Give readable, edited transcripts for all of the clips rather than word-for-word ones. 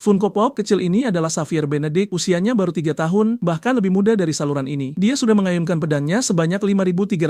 Funko Pop kecil ini adalah Xavier Benedict, usianya baru 3 tahun, bahkan lebih muda dari saluran ini. Dia sudah mengayunkan pedangnya sebanyak 5.352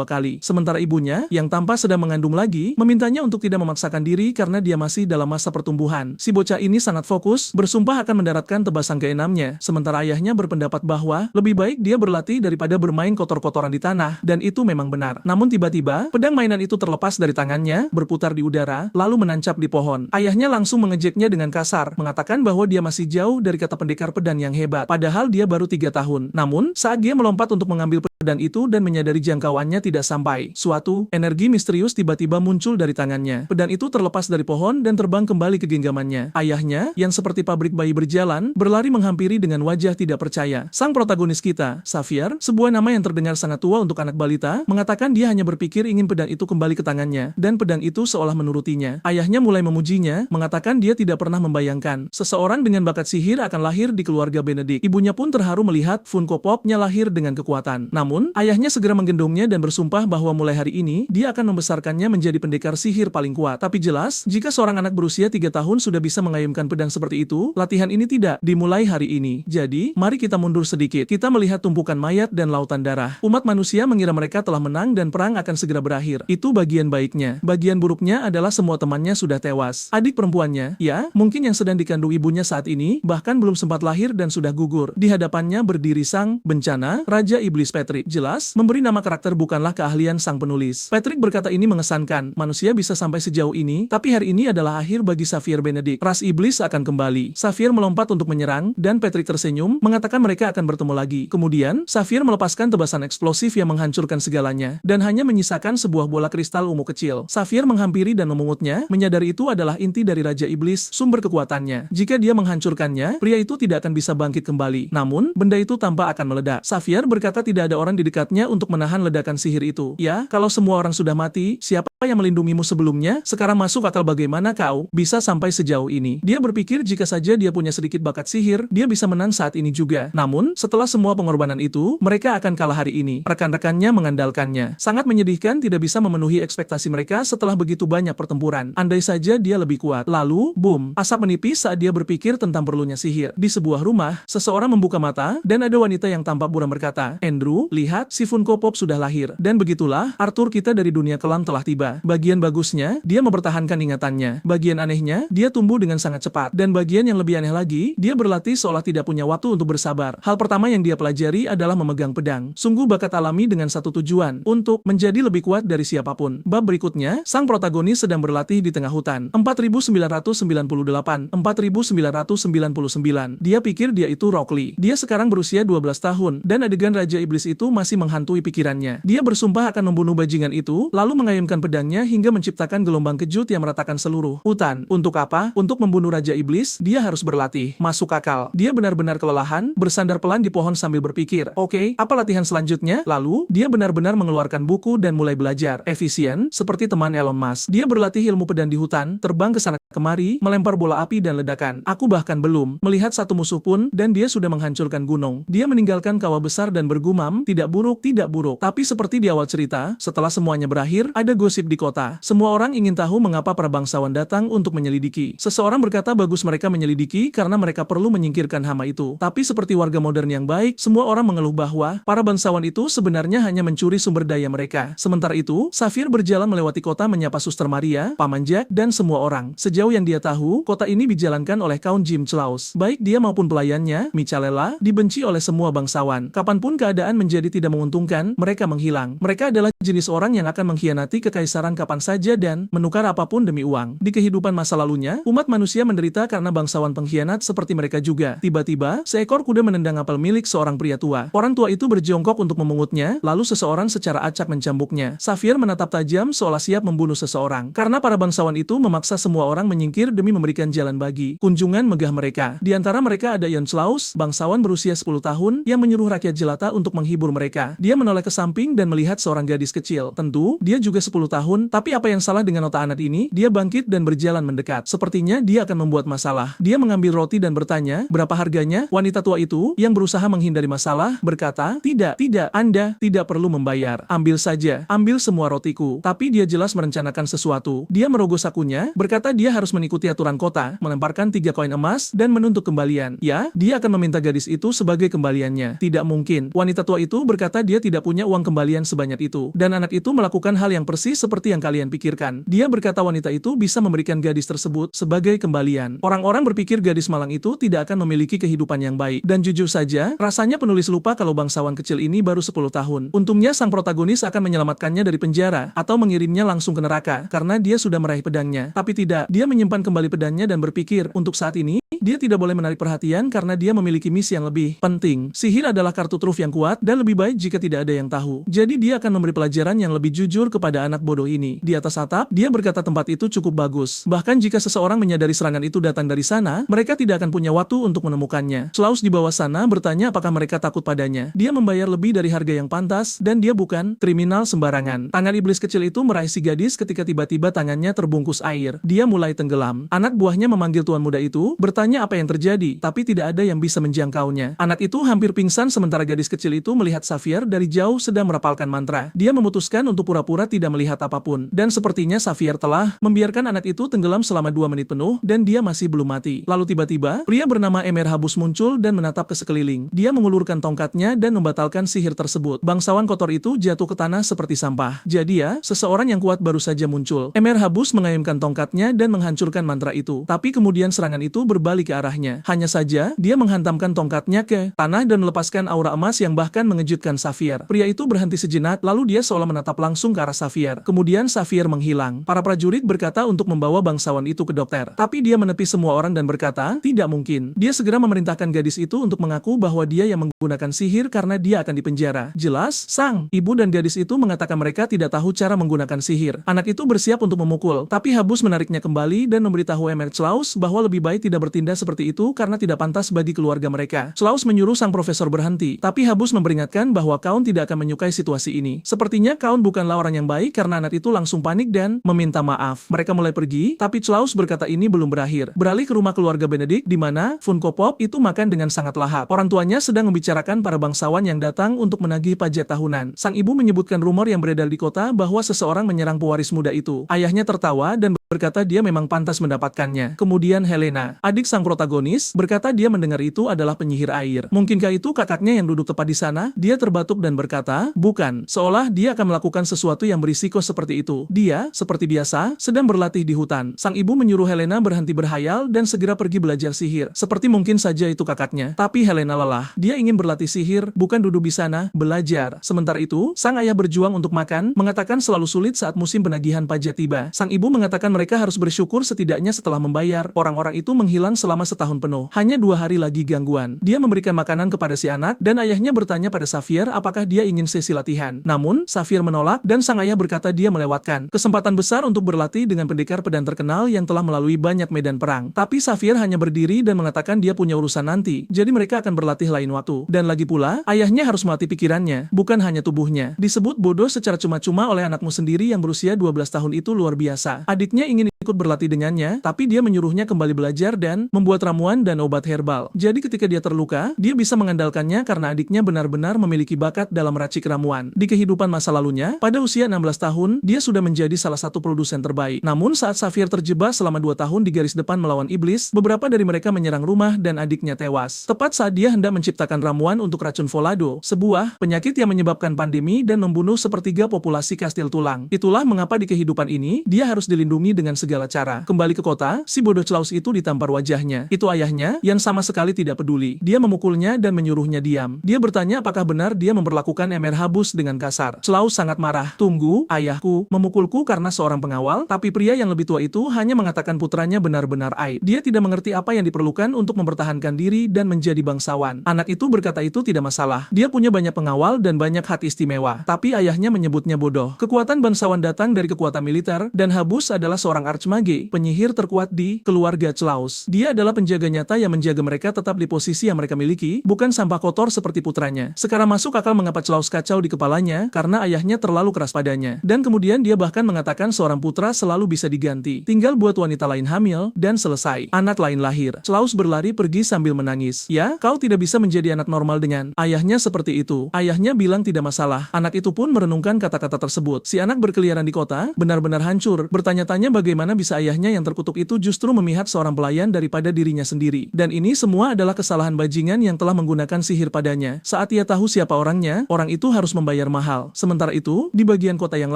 kali. Sementara ibunya, yang tampak sedang mengandung lagi, memintanya untuk tidak memaksakan diri karena dia masih dalam masa pertumbuhan. Si bocah ini sangat fokus, bersumpah akan mendaratkan tebasan keenamnya, sementara ayahnya berpendapat bahwa lebih baik dia berlatih daripada bermain kotor-kotoran di tanah, dan itu memang benar. Namun tiba-tiba, pedang mainan itu terlepas dari tangannya, berputar di udara, lalu menancap di pohon. Ayahnya langsung mengejeknya dengan kasar, mengatakan bahwa dia masih jauh dari kata pendekar pedang yang hebat, padahal dia baru 3 tahun. Namun, saat dia melompat untuk mengambil pedang itu dan menyadari jangkauannya tidak sampai, suatu energi misterius tiba-tiba muncul dari tangannya. Pedang itu terlepas dari pohon dan terbang kembali ke genggamannya. Ayahnya, yang seperti pabrik bayi berjalan, berlari menghampiri dengan wajah tidak percaya. Sang protagonis kita, Xavier, sebuah nama yang terdengar sangat tua untuk anak balita, mengatakan dia hanya berpikir ingin pedang itu kembali ke tangannya, dan pedang itu seolah menurutinya. Ayahnya mulai memujinya, mengatakan dia tidak pernah membayangkan seseorang dengan bakat sihir akan lahir di keluarga Benedict. Ibunya pun terharu melihat Funko Pop-nya lahir dengan kekuatan. Namun, ayahnya segera menggendongnya dan bersumpah bahwa mulai hari ini, dia akan membesarkannya menjadi pendekar sihir paling kuat. Tapi jelas, jika seorang anak berusia 3 tahun sudah bisa mengayunkan pedang seperti itu, latihan ini tidak dimulai hari ini. Jadi, mari kita mundur sedikit. Kita melihat tumpukan mayat dan lautan darah. Umat manusia mengira mereka telah menang dan perang akan segera berakhir. Itu bagian baiknya. Bagian buruknya adalah semua temannya sudah tewas. Adik perempuannya, ya, mungkin yang sedang dikandung ibunya saat ini, bahkan belum sempat lahir dan sudah gugur. Di hadapannya berdiri sang bencana, Raja Iblis Patrick. Jelas, memberi nama karakter bukanlah keahlian sang penulis. Patrick berkata ini mengesankan, manusia bisa sampai sejauh ini, tapi hari ini adalah akhir bagi Xavier Benedict. Ras iblis akan kembali. Xavier melompat untuk menyerang, dan Patrick tersenyum, mengatakan mereka akan bertemu lagi. Kemudian, Xavier melepaskan tebasan eksplosif yang menghancurkan segalanya, dan hanya menyisakan sebuah bola kristal ungu kecil. Xavier menghampiri dan memungutnya, menyadari itu adalah inti dari Raja Iblis, sumber kekuatannya. Jika dia menghancurkannya, pria itu tidak akan bisa bangkit kembali. Namun, benda itu tampak akan meledak. Xavier berkata tidak ada orang di dekatnya untuk menahan ledakan sihir itu. Ya, kalau semua orang sudah mati, siapa yang melindungimu sebelumnya? Sekarang masuk akal bagaimana kau bisa sampai sejauh ini. Dia berpikir jika saja dia punya sedikit bakat sihir, dia bisa menang saat ini juga. Namun, setelah semua pengorbanan itu, mereka akan kalah hari ini. Rekan-rekannya mengandalkannya. Sangat menyedihkan tidak bisa memenuhi ekspektasi mereka setelah begitu banyak pertempuran. Andai saja dia lebih kuat. Lalu, boom, asap menipis saat dia berpikir tentang perlunya sihir. Di sebuah rumah, seseorang membuka mata, dan ada wanita yang tampak buram berkata, Andrew, lihat, si Funko Pop sudah lahir. Dan begitulah, Arthur kita dari dunia kelam telah tiba. Bagian bagusnya, dia mempertahankan ingatannya. Bagian anehnya, dia tumbuh dengan sangat cepat. Dan bagian yang lebih aneh lagi, dia berlatih seolah tidak punya waktu untuk bersabar. Hal pertama yang dia pelajari adalah memegang pedang. Sungguh bakat alami dengan satu tujuan, untuk menjadi lebih kuat dari siapapun. Bab berikutnya, sang protagonis sedang berlatih di tengah hutan. 4998, 4999. Dia pikir dia itu Rock Lee. Dia sekarang berusia 12 tahun, dan adegan Raja Iblis itu masih menghantui pikirannya. Dia bersumpah akan membunuh bajingan itu, lalu mengayunkan pedangnya hingga menciptakan gelombang kejut yang meratakan seluruh hutan. Untuk apa? Untuk membunuh Raja Iblis, dia harus berlatih. Masuk akal. Dia benar-benar kelelahan, bersandar pelan di pohon sambil berpikir, oke, apa latihan selanjutnya? Lalu, dia benar-benar mengeluarkan buku dan mulai belajar. Efisien, seperti teman Elon Musk. Dia berlatih ilmu pedang di hutan, terbang ke sana kemari, melempar bola api dan ledakan. Aku bahkan belum melihat satu musuh pun, dan dia sudah menghancurkan gunung. Dia meninggalkan kawah besar dan bergumam, tidak buruk, tidak buruk. Tapi seperti di awal cerita, setelah semuanya berakhir, ada gosip di kota. Semua orang ingin tahu mengapa para bangsawan datang untuk menyelidiki. Seseorang berkata bagus mereka menyelidiki karena mereka perlu menyingkirkan hama itu. Tapi seperti warga modern yang baik, semua orang mengeluh bahwa para bangsawan itu sebenarnya hanya mencuri sumber daya mereka. Sementara itu, Xavier berjalan melewati kota menyapa Suster Maria, Paman Jack, dan semua orang. Sejauh yang dia tahu, kota ini dijalankan oleh Count Jim Claus. Baik dia maupun pelayannya, Michaela, dibenci oleh semua bangsawan. Kapanpun keadaan menjadi tidak menguntungkan, mereka menghilang. Mereka adalah jenis orang yang akan mengkhianati kekaisaran kapan saja dan menukar apapun demi uang. Di kehidupan masa lalunya, umat manusia menderita karena bangsawan pengkhianat seperti mereka juga. Tiba-tiba, seekor kuda menendang apel milik seorang pria tua. Orang tua itu berjongkok untuk memungutnya, lalu seseorang secara acak mencambuknya. Xavier menatap tajam seolah siap membunuh seseorang. Karena para bangsawan itu memaksa semua orang menyingkir demi memberikan jalan bagi kunjungan megah mereka. Di antara mereka ada Ian Claus, bangsawan berusia 10 tahun, yang menyuruh rakyat jelata untuk menghibur mereka. Dia menoleh ke samping dan melihat seorang gadis kecil. Tentu, dia juga 10 tahun, tapi apa yang salah dengan otak anak ini? Dia bangkit dan berjalan mendekat. Sepertinya dia akan membuat masalah. Dia mengambil roti dan bertanya, berapa harganya? Wanita tua itu, yang berusaha menghindari masalah, berkata, tidak, Anda tidak perlu membayar. Ambil saja, ambil semua rotiku. Tapi dia jelas merencanakan sesuatu. Dia merogoh sakunya, berkata dia harus mengikuti aturan kota, melemparkan 3 koin emas, dan menuntut kembalian. Ya, dia akan meminta gadis itu sebagai kembaliannya. Tidak mungkin. Wanita tua itu berkata dia tidak punya uang kembalian sebanyak itu. Dan anak itu melakukan hal yang persis seperti yang kalian pikirkan. Dia berkata wanita itu bisa memberikan gadis tersebut sebagai kembalian. Orang-orang berpikir gadis malang itu tidak akan memiliki kehidupan yang baik. Dan jujur saja, rasanya penulis lupa kalau bangsawan kecil ini baru 10 tahun. Untungnya sang protagonis akan menyelamatkannya dari penjara atau mengirimnya langsung ke neraka karena dia sudah meraih pedangnya. Tapi tidak, dia menyimpan kembali pedangnya dan berpikir, untuk saat ini, dia tidak boleh menarik perhatian karena dia memiliki misi yang lebih penting. Sihir adalah kartu truf yang kuat dan lebih baik jika tidak ada yang tahu. Jadi dia akan memberi pelajaran yang lebih jujur kepada anak bodoh ini. Di atas atap, dia berkata tempat itu cukup bagus. Bahkan jika seseorang menyadari serangan itu datang dari sana, mereka tidak akan punya waktu untuk menemukannya. Klaus di bawah sana bertanya apakah mereka takut padanya. Dia membayar lebih dari harga yang pantas dan dia bukan kriminal sembarangan. Tangan iblis kecil itu meraih si gadis ketika tiba-tiba tangannya terbungkus air. Dia mulai tenggelam. Anak buahnya memanggil tuan muda itu, bertanya apa yang terjadi, tapi tidak ada yang bisa menjangkaunya. Anak itu hampir pingsan sementara gadis kecil itu melihat Xavier dari jauh sedang merapalkan mantra. Dia memutuskan untuk pura-pura tidak melihat apapun. Dan sepertinya Xavier telah membiarkan anak itu tenggelam selama 2 menit penuh dan dia masih belum mati. Lalu tiba-tiba, pria bernama Emer Habus muncul dan menatap ke sekeliling. Dia mengulurkan tongkatnya dan membatalkan sihir tersebut. Bangsawan kotor itu jatuh ke tanah seperti sampah. Jadi ya, seseorang yang kuat baru saja muncul. Emer Habus mengayunkan tongkatnya dan menghancurkan mantra itu. Tapi kemudian serangan itu berbalik ke arahnya. Hanya saja, dia menghantamkan tongkatnya ke tanah dan melepaskan aura emas yang bahkan mengejutkan Xavier. Pria itu berhenti sejenak, lalu dia seolah menatap langsung ke arah Xavier. Kemudian Xavier menghilang. Para prajurit berkata untuk membawa bangsawan itu ke dokter. Tapi dia menepi semua orang dan berkata, tidak mungkin. Dia segera memerintahkan gadis itu untuk mengaku bahwa dia yang menggunakan sihir karena dia akan dipenjara. Jelas, sang ibu dan gadis itu mengatakan mereka tidak tahu cara menggunakan sihir. Anak itu bersiap untuk memukul, tapi Habus menariknya kembali dan memberitahu Emer Klaus bahwa lebih baik tidak bertindak seperti itu karena tidak pantas bagi keluarga mereka. Klaus menyuruh sang profesor berhenti, tapi Habus memperingatkan bahwa Kaun tidak akan menyukai situasi ini. Sepertinya Kaun bukanlah orang yang baik karena anak itu langsung panik dan meminta maaf. Mereka mulai pergi, tapi Klaus berkata ini belum berakhir. Beralih ke rumah keluarga Benedict di mana Funko Pop itu makan dengan sangat lahap. Orang tuanya sedang membicarakan para bangsawan yang datang untuk menagih pajak tahunan. Sang ibu menyebutkan rumor yang beredar di kota bahwa seseorang menyerang pewaris muda itu. Ayahnya tertawa dan berkata dia memang pantas mendapatkannya. Kemudian Helena, adik sang protagonis, berkata dia mendengar itu adalah penyihir air. Mungkinkah itu kakaknya yang duduk tepat di sana? Dia terbatuk dan berkata, bukan. Seolah dia akan melakukan sesuatu yang berisiko seperti itu. Dia, seperti biasa, sedang berlatih di hutan. Sang ibu menyuruh Helena berhenti berhayal dan segera pergi belajar sihir. Seperti mungkin saja itu kakaknya. Tapi Helena lelah. Dia ingin berlatih sihir, bukan duduk di sana, belajar. Sementara itu, sang ayah berjuang untuk makan, mengatakan selalu sulit saat musim penagihan pajak tiba. Sang ibu mengatakan mereka harus bersyukur setidaknya setelah membayar. Orang-orang itu menghilang selama setahun penuh. Hanya 2 hari lagi gangguan. Dia memberikan makanan kepada si anak dan ayahnya bertanya pada Xavier apakah dia ingin sesi latihan. Namun, Xavier menolak dan sang ayah berkata dia melewatkan kesempatan besar untuk berlatih dengan pendekar pedang terkenal yang telah melalui banyak medan perang. Tapi Xavier hanya berdiri dan mengatakan dia punya urusan nanti. Jadi mereka akan berlatih lain waktu. Dan lagi pula, ayahnya harus melatih pikirannya, bukan hanya tubuhnya. Disebut bodoh secara cuma-cuma oleh anakmu sendiri yang berusia 12 tahun itu luar biasa. Adiknya ingin ikut berlatih dengannya, tapi dia menyuruhnya kembali belajar dan membuat ramuan dan obat herbal. Jadi ketika dia terluka, dia bisa mengandalkannya karena adiknya benar-benar memiliki bakat dalam meracik ramuan. Di kehidupan masa lalunya, pada usia 16 tahun, dia sudah menjadi salah satu produsen terbaik. Namun saat Xavier terjebak selama 2 tahun di garis depan melawan iblis, beberapa dari mereka menyerang rumah dan adiknya tewas. Tepat saat dia hendak menciptakan ramuan untuk racun Volado, sebuah penyakit yang menyebabkan pandemi dan membunuh sepertiga populasi kastil tulang. Itulah mengapa di kehidupan ini, dia harus dilindungi dengan segala cara. Kembali ke kota, si bodoh Klaus itu ditampar wajahnya. Itu ayahnya, yang sama sekali tidak peduli. Dia memukulnya dan menyuruhnya diam. Dia bertanya apakah benar dia memperlakukan Emer Habus dengan kasar. Klaus sangat marah. Tunggu, ayahku, memukulku karena seorang pengawal, tapi pria yang lebih tua itu hanya mengatakan putranya benar-benar aib. Dia tidak mengerti apa yang diperlukan untuk mempertahankan diri dan menjadi bangsawan. Anak itu berkata itu tidak masalah. Dia punya banyak pengawal dan banyak hak istimewa. Tapi ayahnya menyebutnya bodoh. Kekuatan bangsawan datang dari kekuatan militer, dan Habus adalah seorang archmage, penyihir terkuat di keluarga Klaus. Dia adalah penjaga nyata yang menjaga mereka tetap di posisi yang mereka miliki, bukan sampah kotor seperti putranya. Sekarang masuk akal mengapa Klaus kacau di kepalanya, karena ayahnya terlalu keras padanya. Dan kemudian dia bahkan mengatakan seorang putra selalu bisa diganti. Tinggal buat wanita lain hamil, dan selesai. Anak lain lahir. Klaus berlari pergi sambil menangis. Ya, kau tidak bisa menjadi anak normal dengan ayahnya seperti itu. Ayahnya bilang tidak masalah. Anak itu pun merenungkan kata-kata tersebut. Si anak berkeliaran di kota, benar-benar hancur, bertanya-tanya bagaimana bisa ayahnya yang terkutuk itu justru memihak seorang pelayan daripada dirinya sendiri. Dan ini semua adalah kesalahan bajingan yang telah menggunakan sihir padanya. Saat ia tahu siapa orangnya, orang itu harus membayar mahal. Sementara itu, di bagian kota yang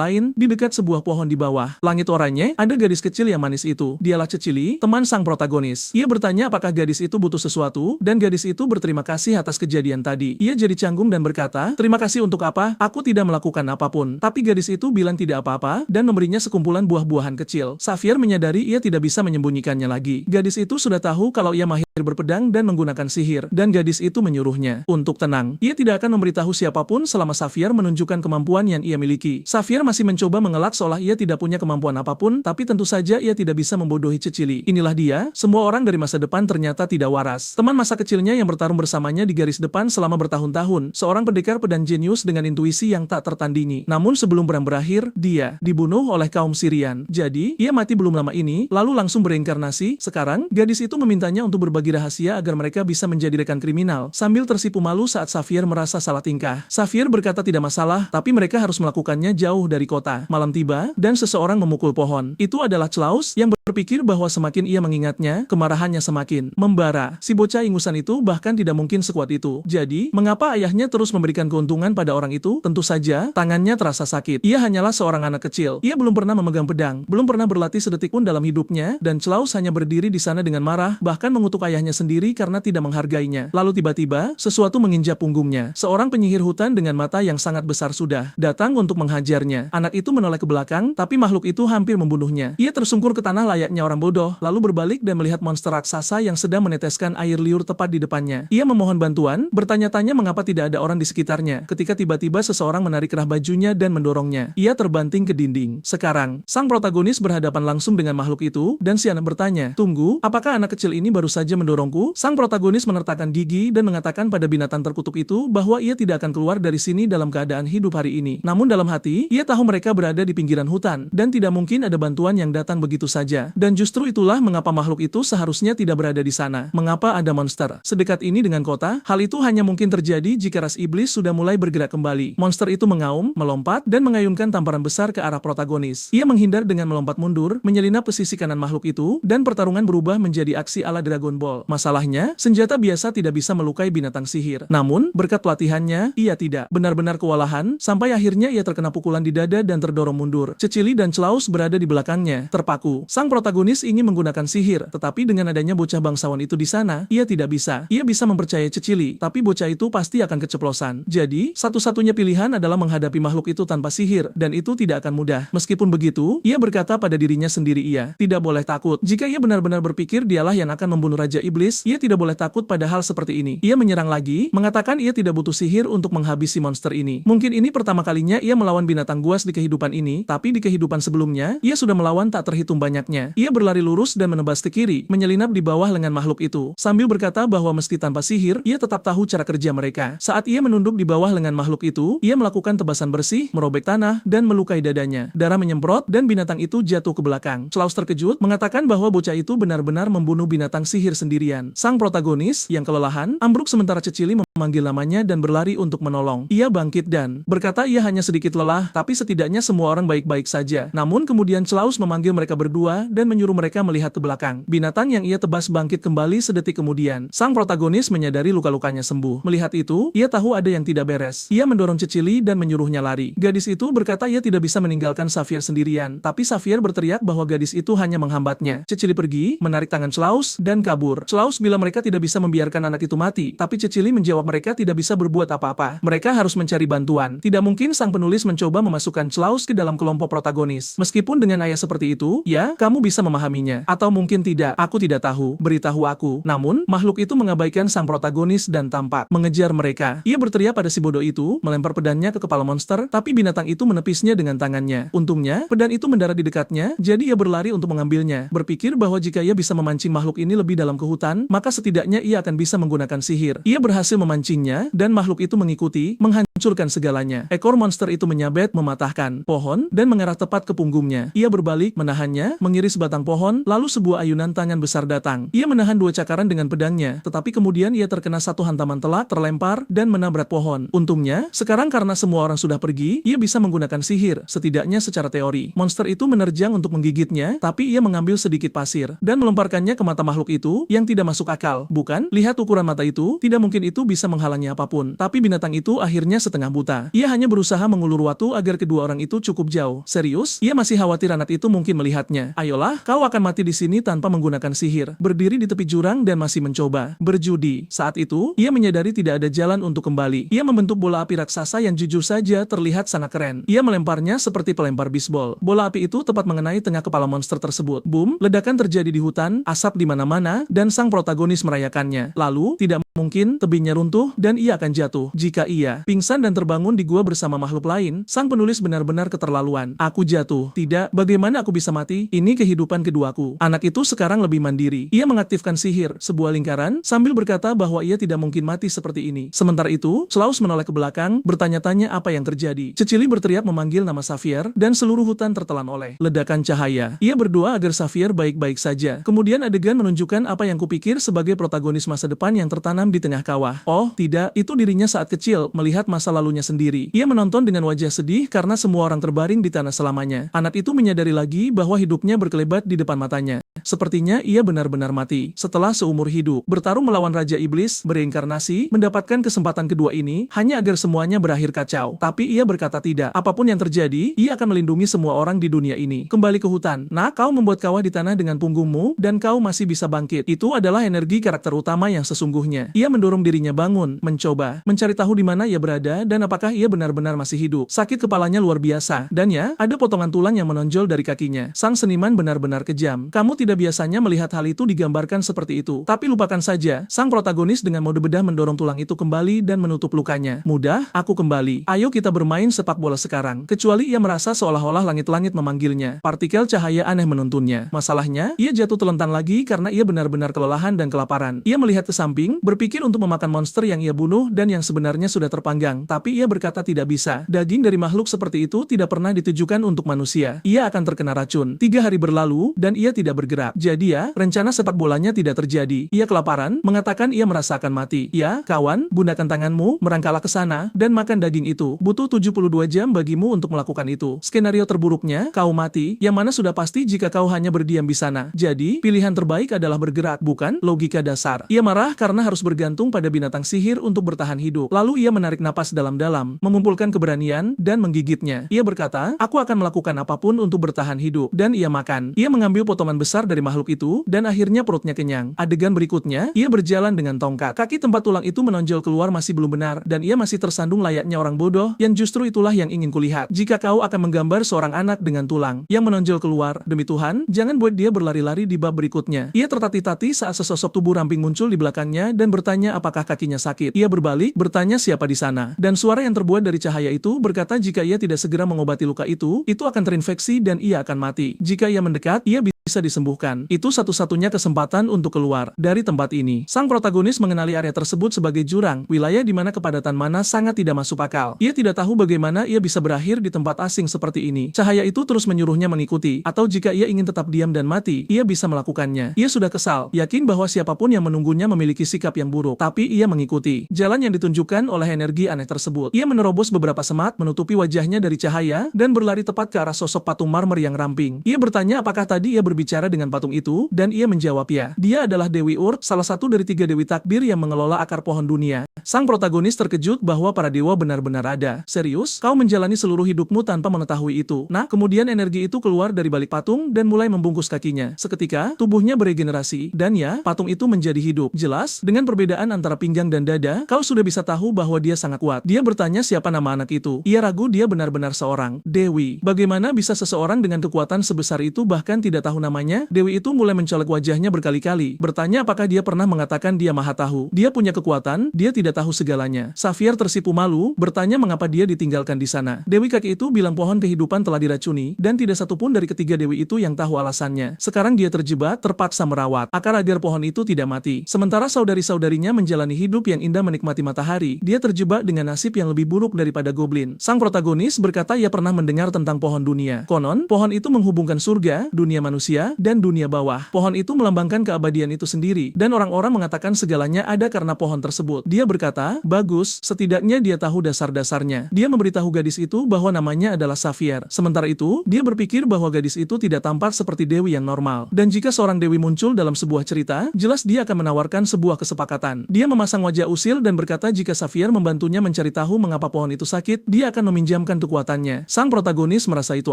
lain, di dekat sebuah pohon di bawah langit oranye, ada gadis kecil yang manis itu. Dialah Cecily, teman sang protagonis. Ia bertanya apakah gadis itu butuh sesuatu, dan gadis itu berterima kasih atas kejadian tadi. Ia jadi canggung dan berkata, "Terima kasih untuk apa? Aku tidak melakukan apapun." Tapi gadis itu bilang tidak apa-apa, dan memberinya sekumpulan buah-buahan kecil. Xavier menyadari ia tidak bisa menyembunyikannya lagi. Gadis itu sudah tahu kalau ia mahir berpedang dan menggunakan sihir, dan gadis itu menyuruhnya untuk tenang. Ia tidak akan memberitahu siapapun selama Xavier menunjukkan kemampuan yang ia miliki. Xavier masih mencoba mengelak seolah ia tidak punya kemampuan apapun, tapi tentu saja ia tidak bisa membodohi Cecily. Inilah dia, semua orang dari masa depan ternyata tidak waras. Teman masa kecilnya yang bertarung bersamanya di garis depan selama bertahun-tahun, seorang pendekar pedang jenius dengan intuisi yang tak tertandingi. Namun sebelum perang berakhir, dia dibunuh oleh kaum Syrian. Jadi, ia mati belum lama ini, lalu langsung bereinkarnasi. Sekarang, gadis itu memintanya untuk berbagi rahasia agar mereka bisa menjadi rekan kriminal, sambil tersipu malu saat Xavier merasa salah tingkah. Xavier berkata tidak masalah, tapi mereka harus melakukannya jauh dari kota. Malam tiba, dan seseorang memukul pohon. Itu adalah Klaus, yang berpikir bahwa semakin ia mengingatnya, kemarahannya semakin membara. Si bocah ingusan itu bahkan tidak mungkin sekuat itu. Jadi, mengapa ayahnya terus memberikan keuntungan pada orang itu? Tentu saja, tangannya terasa sakit. Ia hanyalah seorang anak kecil. Ia belum pernah memegang pedang, belum pernah berlatih sedetik pun dalam hidupnya, dan Klaus hanya berdiri di sana dengan marah, bahkan mengutuk ayahnya sendiri karena tidak menghargainya. Lalu tiba-tiba, sesuatu menginjak punggungnya. Seorang penyihir hutan dengan mata yang sangat besar sudah datang untuk menghajarnya. Anak itu menoleh ke belakang, tapi makhluk itu hampir membunuhnya. Ia tersungkur ke tanah layaknya orang bodoh, lalu berbalik dan melihat monster raksasa yang sedang meneteskan air liur tepat di depannya. Ia memohon bantuan, bertanya-tanya mengapa tidak ada orang di sekitarnya, ketika tiba-tiba seseorang menarik kerah bajunya dan mendorongnya. Ia terbanting ke dinding. Sekarang, sang protagonis berhadapan langsung dengan makhluk itu, dan si anak bertanya, "Tunggu, apakah anak kecil ini baru saja mendorongku?" Sang protagonis menertakan gigi dan mengatakan pada binatang terkutuk itu bahwa ia tidak akan keluar dari sini dalam keadaan hidup hari ini. Namun dalam hati, ia tahu mereka berada di pinggiran hutan, dan tidak mungkin ada bantuan yang datang begitu saja. Dan justru itulah mengapa makhluk itu seharusnya tidak berada di sana. Mengapa ada monster sedekat ini dengan kota? Hal itu hanya mungkin terjadi jika ras iblis sudah mulai bergerak kembali. Monster itu mengaum, melompat, dan mengayunkan tamparan besar ke arah protagonis. Ia menghindar dengan melompat mundur, menyelinap ke sisi kanan makhluk itu, dan pertarungan berubah menjadi aksi ala Dragon Ball. Masalahnya, senjata biasa tidak bisa melukai binatang sihir. Namun, berkat pelatihannya, ia tidak benar-benar kewalahan, sampai akhirnya ia terkena pukulan di dada dan terdorong mundur. Cecily dan Klaus berada di belakangnya, terpaku. Sang protagonis ingin menggunakan sihir, tetapi dengan adanya bocah bangsawan itu di sana, ia tidak bisa. Ia bisa mempercayai Cecily, tapi bocah itu pasti akan keceplosan. Jadi, satu-satunya pilihan adalah menghadapi makhluk itu tanpa sihir, dan itu tidak akan mudah. Meskipun begitu, ia berkata pada dirinya sendiri ia tidak boleh takut. Jika ia benar-benar berpikir dialah yang akan membunuh Raja Iblis, ia tidak boleh takut pada hal seperti ini. Ia menyerang lagi, mengatakan ia tidak butuh sihir untuk menghabisi monster ini. Mungkin ini pertama kalinya ia melawan binatang buas di kehidupan ini, tapi di kehidupan sebelumnya, ia sudah melawan tak terhitung banyaknya. Ia berlari lurus dan menebas ke kiri, menyelinap di bawah lengan makhluk itu, sambil berkata bahwa meski tanpa sihir, ia tetap tahu cara kerja mereka. Saat ia menunduk di bawah lengan makhluk itu, ia melakukan tebasan bersih, merobek tanah, dan melukai dadanya. Darah menyemprot, dan binatang itu jatuh ke belakang. Klaus terkejut, mengatakan bahwa bocah itu benar-benar membunuh binatang sihir sendirian. Sang protagonis, yang kelelahan, ambruk sementara Cecily memanggil namanya dan berlari untuk menolong. Ia bangkit dan berkata ia hanya sedikit lelah, tapi setidaknya semua orang baik-baik saja. Namun kemudian Klaus memanggil mereka berdua dan menyuruh mereka melihat ke belakang. Binatang yang ia tebas bangkit kembali sedetik kemudian. Sang protagonis menyadari luka-lukanya sembuh. Melihat itu, ia tahu ada yang tidak beres. Ia mendorong Cecily dan menyuruhnya lari. Gadis itu berkata ia tidak bisa meninggalkan Xavier sendirian, tapi Xavier berteriak bahwa gadis itu hanya menghambatnya. Cecily pergi, menarik tangan Klaus, dan kabur. Klaus bilang mereka tidak bisa membiarkan anak itu mati, tapi Cecily menjawab mereka tidak bisa berbuat apa-apa. Mereka harus mencari bantuan. Tidak mungkin sang penulis mencoba memasukkan Klaus ke dalam kelompok protagonis. Meskipun dengan ayah seperti itu, ya, kamu bisa memahaminya. Atau mungkin tidak, aku tidak tahu. Beritahu aku. Namun, makhluk itu mengabaikan sang protagonis dan tampak mengejar mereka. Ia berteriak pada si bodoh itu, melempar pedangnya ke kepala monster, tapi binatang itu menepisnya dengan tangannya. Untungnya, pedang itu mendarat di dekatnya, jadi ia berlari untuk mengambilnya, berpikir bahwa jika ia bisa memancing makhluk ini lebih dalam ke ke hutan, maka setidaknya ia akan bisa menggunakan sihir. Ia berhasil memancingnya, dan makhluk itu mengikuti, menghancurkan segalanya. Ekor monster itu menyabet, mematahkan pohon, dan mengarah tepat ke punggungnya. Ia berbalik, menahannya, mengiris batang pohon, lalu sebuah ayunan tangan besar datang. Ia menahan 2 cakaran dengan pedangnya, tetapi kemudian ia terkena satu hantaman telak, terlempar, dan menabrak pohon. Untungnya, sekarang karena semua orang sudah pergi, ia bisa menggunakan sihir, setidaknya secara teori. Monster itu menerjang untuk menggigitnya, tapi ia mengambil sedikit pasir, dan melemparkannya ke mata makhluk itu, yang tidak masuk akal. Bukan? Lihat ukuran mata itu, tidak mungkin itu bisa menghalangi apapun. Tapi binatang itu akhirnya setengah buta. Ia hanya berusaha mengulur waktu agar kedua orang itu cukup jauh. Serius? Ia masih khawatir anak itu mungkin melihatnya. Ayolah, kau akan mati di sini tanpa menggunakan sihir. Berdiri di tepi jurang dan masih mencoba berjudi. Saat itu, ia menyadari tidak ada jalan untuk kembali. Ia membentuk bola api raksasa yang jujur saja terlihat sangat keren. Ia melemparnya seperti pelempar bisbol. Bola api itu tepat mengenai tengah kepala monster tersebut. Boom, ledakan terjadi di hutan, asap di mana-mana, dan sang protagonis merayakannya. Lalu, tidak mungkin tebingnya runtuh dan ia akan jatuh. Jika ia pingsan dan terbangun di gua bersama makhluk lain, sang penulis benar-benar keterlaluan. Aku jatuh. Tidak, bagaimana aku bisa mati? Ini kehidupan keduaku. Anak itu sekarang lebih mandiri. Ia mengaktifkan sihir, sebuah lingkaran, sambil berkata bahwa ia tidak mungkin mati seperti ini. Sementara itu, Slaus menoleh ke belakang, bertanya-tanya apa yang terjadi. Cecily berteriak memanggil nama Xavier, dan seluruh hutan tertelan oleh ledakan cahaya. Ia berdoa agar Xavier baik-baik saja. Kemudian adegan menunjukkan apa yang kupikir sebagai protagonis masa depan yang tertanam di tengah kawah. Oh, tidak, itu dirinya saat kecil, melihat masa lalunya sendiri. Ia menonton dengan wajah sedih karena semua orang terbaring di tanah selamanya. Anak itu menyadari lagi bahwa hidupnya berkelebat di depan matanya. Sepertinya ia benar-benar mati. Setelah seumur hidup, bertarung melawan Raja Iblis, bereinkarnasi, mendapatkan kesempatan kedua ini, hanya agar semuanya berakhir kacau. Tapi ia berkata tidak. Apapun yang terjadi, ia akan melindungi semua orang di dunia ini. Kembali ke hutan. Nah, kau membuat kawah di tanah dengan punggungmu, dan kau masih bisa bangkit. Itu adalah energi karakter utama yang sesungguhnya. Ia mendorong dirinya bangun, mencoba, mencari tahu di mana ia berada, dan apakah ia benar-benar masih hidup. Sakit kepalanya luar biasa. Dan ya, ada potongan tulang yang menonjol dari kakinya. Sang seniman benar-benar kejam. Kamu tidak biasanya melihat hal itu digambarkan seperti itu. Tapi lupakan saja, sang protagonis dengan mode bedah mendorong tulang itu kembali dan menutup lukanya. Mudah, aku kembali. Ayo kita bermain sepak bola sekarang. Kecuali ia merasa seolah-olah langit-langit memanggilnya. Partikel cahaya aneh menuntunnya. Masalahnya, ia jatuh terlentang lagi karena ia benar-benar kelelahan dan kelaparan. Ia melihat ke samping, berpikir untuk memakan monster yang ia bunuh dan yang sebenarnya sudah terpanggang. Tapi ia berkata tidak bisa. Daging dari makhluk seperti itu tidak pernah ditujukan untuk manusia. Ia akan terkena racun. 3 hari berlalu, dan ia tidak bergerak. Jadi ya, rencana sepak bolanya tidak terjadi. Ia kelaparan, mengatakan ia merasakan mati. Ya, kawan, gunakan tanganmu, merangkaklah ke sana, dan makan daging itu. Butuh 72 jam bagimu untuk melakukan itu. Skenario terburuknya, kau mati, yang mana sudah pasti jika kau hanya berdiam di sana. Jadi, pilihan terbaik adalah bergerak, bukan? Logika dasar. Ia marah karena harus bergantung pada binatang sihir untuk bertahan hidup. Lalu ia menarik napas dalam-dalam, mengumpulkan keberanian, dan menggigitnya. Ia berkata, aku akan melakukan apapun untuk bertahan hidup. Dan ia makan. Ia mengambil potongan besar dari makhluk itu, dan akhirnya perutnya kenyang. Adegan berikutnya, ia berjalan dengan tongkat. Kaki tempat tulang itu menonjol keluar masih belum benar, dan ia masih tersandung layaknya orang bodoh, yang justru itulah yang ingin kulihat. Jika kau akan menggambar seorang anak dengan tulang yang menonjol keluar, demi Tuhan, jangan buat dia berlari-lari di bab berikutnya. Ia tertati-tati saat sesosok tubuh ramping muncul di belakangnya, dan bertanya apakah kakinya sakit. Ia berbalik, bertanya siapa di sana. Dan suara yang terbuat dari cahaya itu berkata jika ia tidak segera mengobati luka itu akan terinfeksi dan ia akan mati. Jika ia mendekat, ia bisa disembuhkan. Itu satu-satunya kesempatan untuk keluar dari tempat ini. Sang protagonis mengenali area tersebut sebagai jurang, wilayah di mana kepadatan mana sangat tidak masuk akal. Ia tidak tahu bagaimana ia bisa berakhir di tempat asing seperti ini. Cahaya itu terus menyuruhnya mengikuti, atau jika ia ingin tetap diam dan mati, ia bisa melakukannya. Ia sudah kesal, yakin bahwa siapapun yang menunggunya memiliki sikap yang buruk, tapi ia mengikuti jalan yang ditunjukkan oleh energi aneh tersebut. Ia menerobos beberapa semat, menutupi wajahnya dari cahaya, dan berlari tepat ke arah sosok patung marmer yang ramping. Ia bertanya apakah tadi ia berbicara dengan patung itu, dan ia menjawab ya. Dia adalah Dewi Ur, salah satu dari 3 Dewi Takbir yang mengelola akar pohon dunia. Sang protagonis terkejut bahwa para dewa benar-benar ada. Serius? Kau menjalani seluruh hidupmu tanpa mengetahui itu. Nah, kemudian energi itu keluar dari balik patung dan mulai membungkus kakinya. Seketika, tubuhnya beregenerasi, dan ya, patung itu menjadi hidup. Jelas, dengan perbedaan antara pinggang dan dada, kau sudah bisa tahu bahwa dia sangat kuat. Dia bertanya siapa nama anak itu. Ia ragu dia benar-benar seorang Dewi. Bagaimana bisa seseorang dengan kekuatan sebesar itu bahkan tidak tahu namanya, Dewi itu mulai mencolek wajahnya berkali-kali, bertanya apakah dia pernah mengatakan dia maha tahu. Dia punya kekuatan, dia tidak tahu segalanya. Xavier tersipu malu, bertanya mengapa dia ditinggalkan di sana. Dewi kaki itu bilang pohon kehidupan telah diracuni, dan tidak satupun dari ketiga dewi itu yang tahu alasannya. Sekarang dia terjebak, terpaksa merawat akar agar pohon itu tidak mati. Sementara saudari-saudarinya menjalani hidup yang indah menikmati matahari, dia terjebak dengan nasib yang lebih buruk daripada goblin. Sang protagonis berkata ia pernah mendengar tentang pohon dunia. Konon, pohon itu menghubungkan surga, dunia manusia, dan dunia bawah. Pohon itu melambangkan keabadian itu sendiri, dan orang-orang mengatakan segalanya ada karena pohon tersebut. Dia berkata, bagus, setidaknya dia tahu dasar-dasarnya. Dia memberitahu gadis itu bahwa namanya adalah Xavier. Sementara itu, dia berpikir bahwa gadis itu tidak tampak seperti dewi yang normal. Dan jika seorang dewi muncul dalam sebuah cerita, jelas dia akan menawarkan sebuah kesepakatan. Dia memasang wajah usil dan berkata jika Xavier membantunya mencari tahu mengapa pohon itu sakit, dia akan meminjamkan kekuatannya. Sang protagonis merasa itu